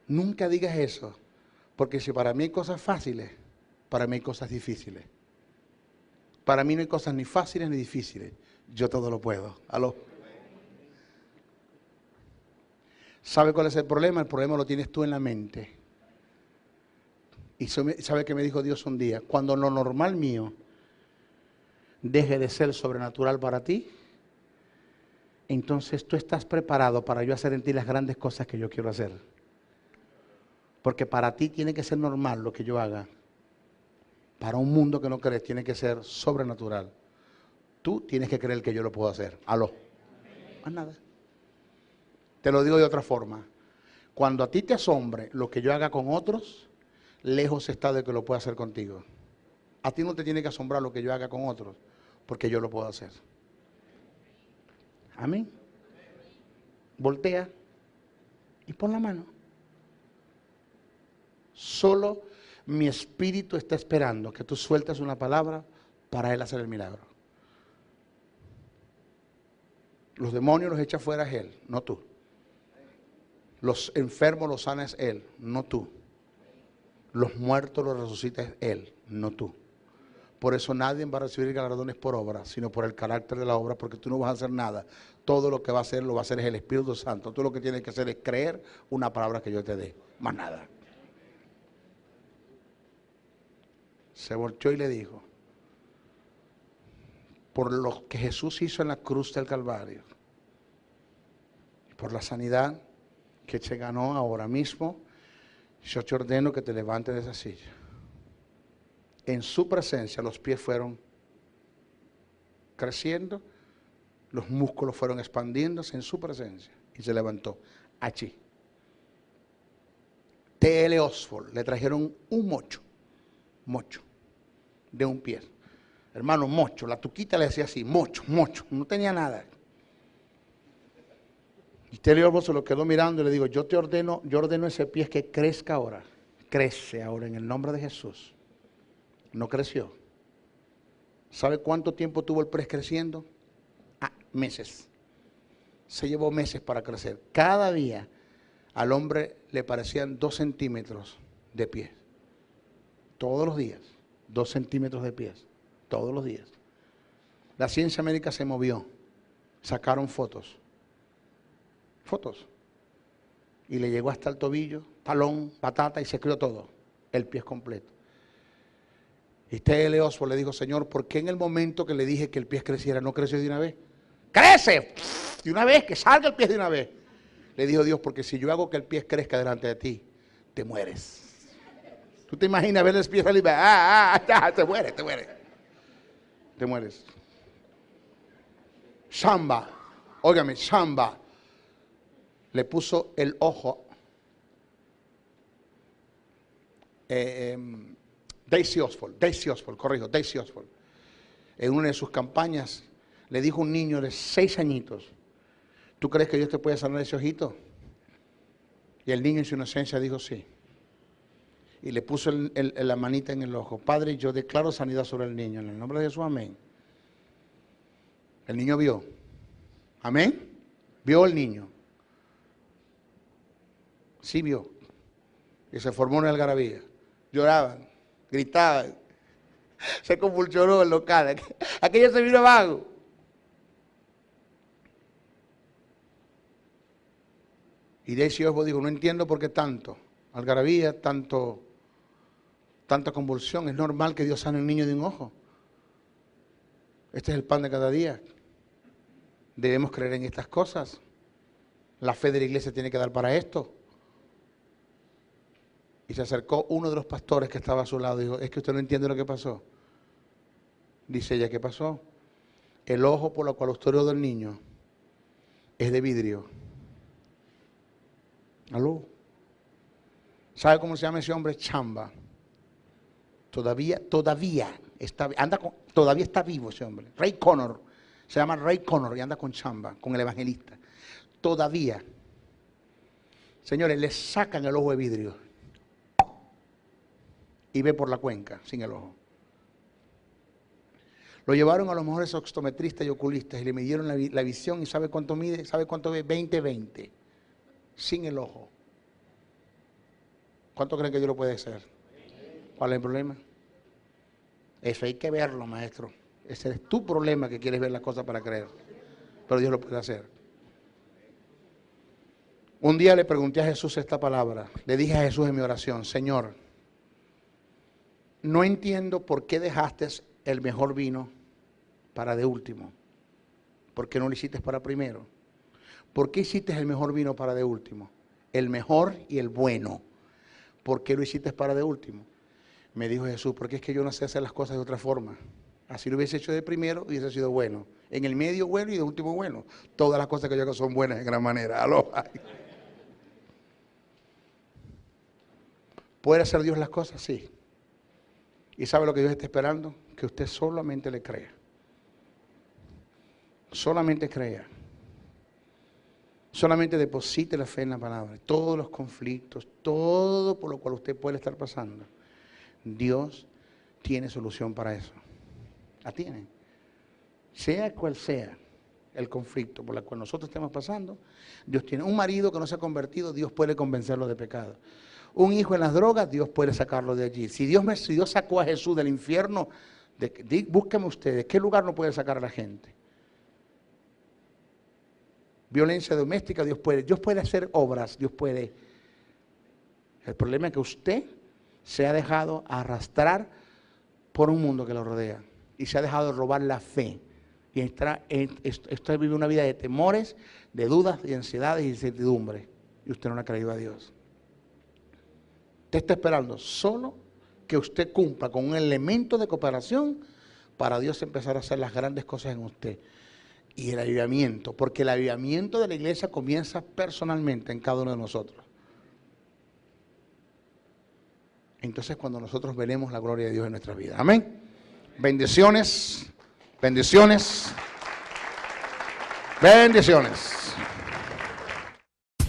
Nunca digas eso. Porque si para mí hay cosas fáciles, Para mí hay cosas difíciles. Para mí no hay cosas ni fáciles ni difíciles. Yo todo lo puedo. ¿Aló? ¿Sabe cuál es el problema? El problema lo tienes tú en la mente. Y ¿sabe qué me dijo Dios un día? Cuando lo normal mío deje de ser sobrenatural para ti, entonces tú estás preparado para yo hacer en ti las grandes cosas que yo quiero hacer. Porque para ti tiene que ser normal lo que yo haga. Para un mundo que no crees tiene que ser sobrenatural. Tú tienes que creer que yo lo puedo hacer. Aló. Más nada. Te lo digo de otra forma. Cuando a ti te asombre lo que yo haga con otros, lejos está de que lo pueda hacer contigo. A ti no te tiene que asombrar lo que yo haga con otros, porque yo lo puedo hacer. Amén. Voltea y pon la mano. Solo mi espíritu está esperando que tú sueltes una palabra para Él hacer el milagro. Los demonios los echa fuera Él, no tú. Los enfermos los sana es Él, no tú. Los muertos los resucita es Él, no tú. Por eso nadie va a recibir galardones por obra, sino por el carácter de la obra, porque tú no vas a hacer nada. Todo lo que va a hacer, lo va a hacer es el Espíritu Santo. Tú lo que tienes que hacer es creer una palabra que yo te dé, más nada. Se volteó y le dijo, por lo que Jesús hizo en la cruz del Calvario, por la sanidad que se ganó ahora mismo, yo te ordeno que te levantes de esa silla. En su presencia los pies fueron creciendo, los músculos fueron expandiéndose en su presencia y se levantó. Allí. T.L. Oswald le trajeron un mocho de un pie. Hermano, mocho, la tuquita le decía así, mocho, no tenía nada. Y T.L. Oswald se lo quedó mirando y le digo, yo ordeno ese pie que crezca ahora. Crece ahora en el nombre de Jesús. No creció. ¿Sabe cuánto tiempo tuvo el pie creciendo? Meses. Se llevó meses para crecer. Cada día al hombre le parecían 2 centímetros de pie. Todos los días. 2 centímetros de pies. Todos los días. La ciencia médica se movió. Sacaron fotos. Y le llegó hasta el tobillo, talón, patata y se crió todo. El pie completo. Y T.L. Oswald le dijo, Señor, ¿por qué en el momento que le dije que el pie creciera no creció de una vez? ¡Crece! De una vez, que salga el pie de una vez. Le dijo Dios, porque si yo hago que el pie crezca delante de ti, te mueres. ¿Tú te imaginas ver el pie salir? Te mueres. Te mueres. Shamba, óigame, Shamba le puso el ojo. Daisy Oswald, en una de sus campañas, le dijo a un niño de 6 añitos, ¿tú crees que Dios te puede sanar ese ojito? Y el niño en su inocencia dijo sí. Y le puso la manita en el ojo. Padre, yo declaro sanidad sobre el niño, en el nombre de Jesús, amén. El niño vio. Amén. Vio el niño. Sí vio. Y se formó una algarabía. Lloraban, gritaban. Se convulsionó el local. Aquello se vino abajo. Y Daisy Oswald dijo, no entiendo por qué tanto algarabía, tanta convulsión. Es normal que Dios sane a un niño de un ojo. Este es el pan de cada día. Debemos creer en estas cosas. La fe de la iglesia tiene que dar para esto. Y se acercó uno de los pastores que estaba a su lado y dijo, es que usted no entiende lo que pasó. Dice ella, ¿qué pasó? El ojo por el cual usted oró del niño es de vidrio. ¿Aló? ¿Sabe cómo se llama ese hombre? Chamba. Todavía está vivo ese hombre. Ray Connor. Se llama Ray Connor y anda con Chamba, con el evangelista. Todavía. Señores, le sacan el ojo de vidrio. Y ve por la cuenca, sin el ojo. Lo llevaron a los mejores optometristas y oculistas y le midieron la visión y ¿sabe cuánto mide? ¿Sabe cuánto ve? 20/20. Sin el ojo. ¿Cuánto creen que Dios lo puede hacer? ¿Cuál es el problema? Eso hay que verlo, maestro. Ese es tu problema, que quieres ver las cosas para creer. Pero Dios lo puede hacer. Un día le pregunté a Jesús esta palabra. Le dije a Jesús en mi oración: Señor, no entiendo por qué dejaste el mejor vino para de último. ¿Por qué no lo hiciste para primero? ¿Por qué hiciste el mejor vino para de último? El mejor y el bueno. ¿Por qué lo hiciste para de último? Me dijo Jesús: porque es que yo no sé hacer las cosas de otra forma. Así lo hubiese hecho de primero, hubiese sido bueno. En el medio bueno y de último bueno. Todas las cosas que yo hago son buenas en gran manera. Aloha. ¿Puede hacer Dios las cosas? Sí. ¿Y sabe lo que Dios está esperando? Que usted solamente le crea. Solamente crea. Solamente deposite la fe en la palabra. Todos los conflictos, todo por lo cual usted puede estar pasando, Dios tiene solución para eso. La tiene. Sea cual sea el conflicto por el cual nosotros estemos pasando, Dios tiene. Un marido que no se ha convertido, Dios puede convencerlo de pecado. Un hijo en las drogas, Dios puede sacarlo de allí. Si Dios sacó a Jesús del infierno, búsquenme ustedes, ¿qué lugar no puede sacar a la gente? Violencia doméstica, Dios puede hacer obras, Dios puede. El problema es que usted se ha dejado arrastrar por un mundo que lo rodea y se ha dejado robar la fe. Y usted vive una vida de temores, de dudas, de ansiedades y incertidumbres. Y usted no le ha creído a Dios. Usted está esperando solo que usted cumpla con un elemento de cooperación para Dios empezar a hacer las grandes cosas en usted. Y el avivamiento, porque el avivamiento de la iglesia comienza personalmente en cada uno de nosotros. Entonces cuando nosotros veremos la gloria de Dios en nuestra vida. Amén. Bendiciones, bendiciones, bendiciones.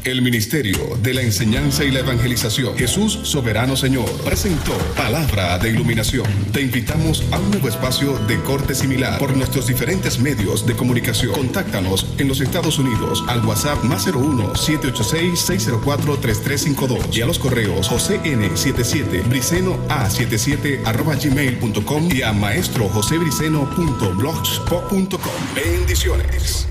El Ministerio de la Enseñanza y la Evangelización, Jesús Soberano Señor, presentó Palabra de Iluminación. Te invitamos a un nuevo espacio de corte similar por nuestros diferentes medios de comunicación. Contáctanos en los Estados Unidos al WhatsApp +1-786-604-3352 y a los correos josn77briceno.a77@gmail.com y a maestrojosebriceno.blogspot.com. Bendiciones.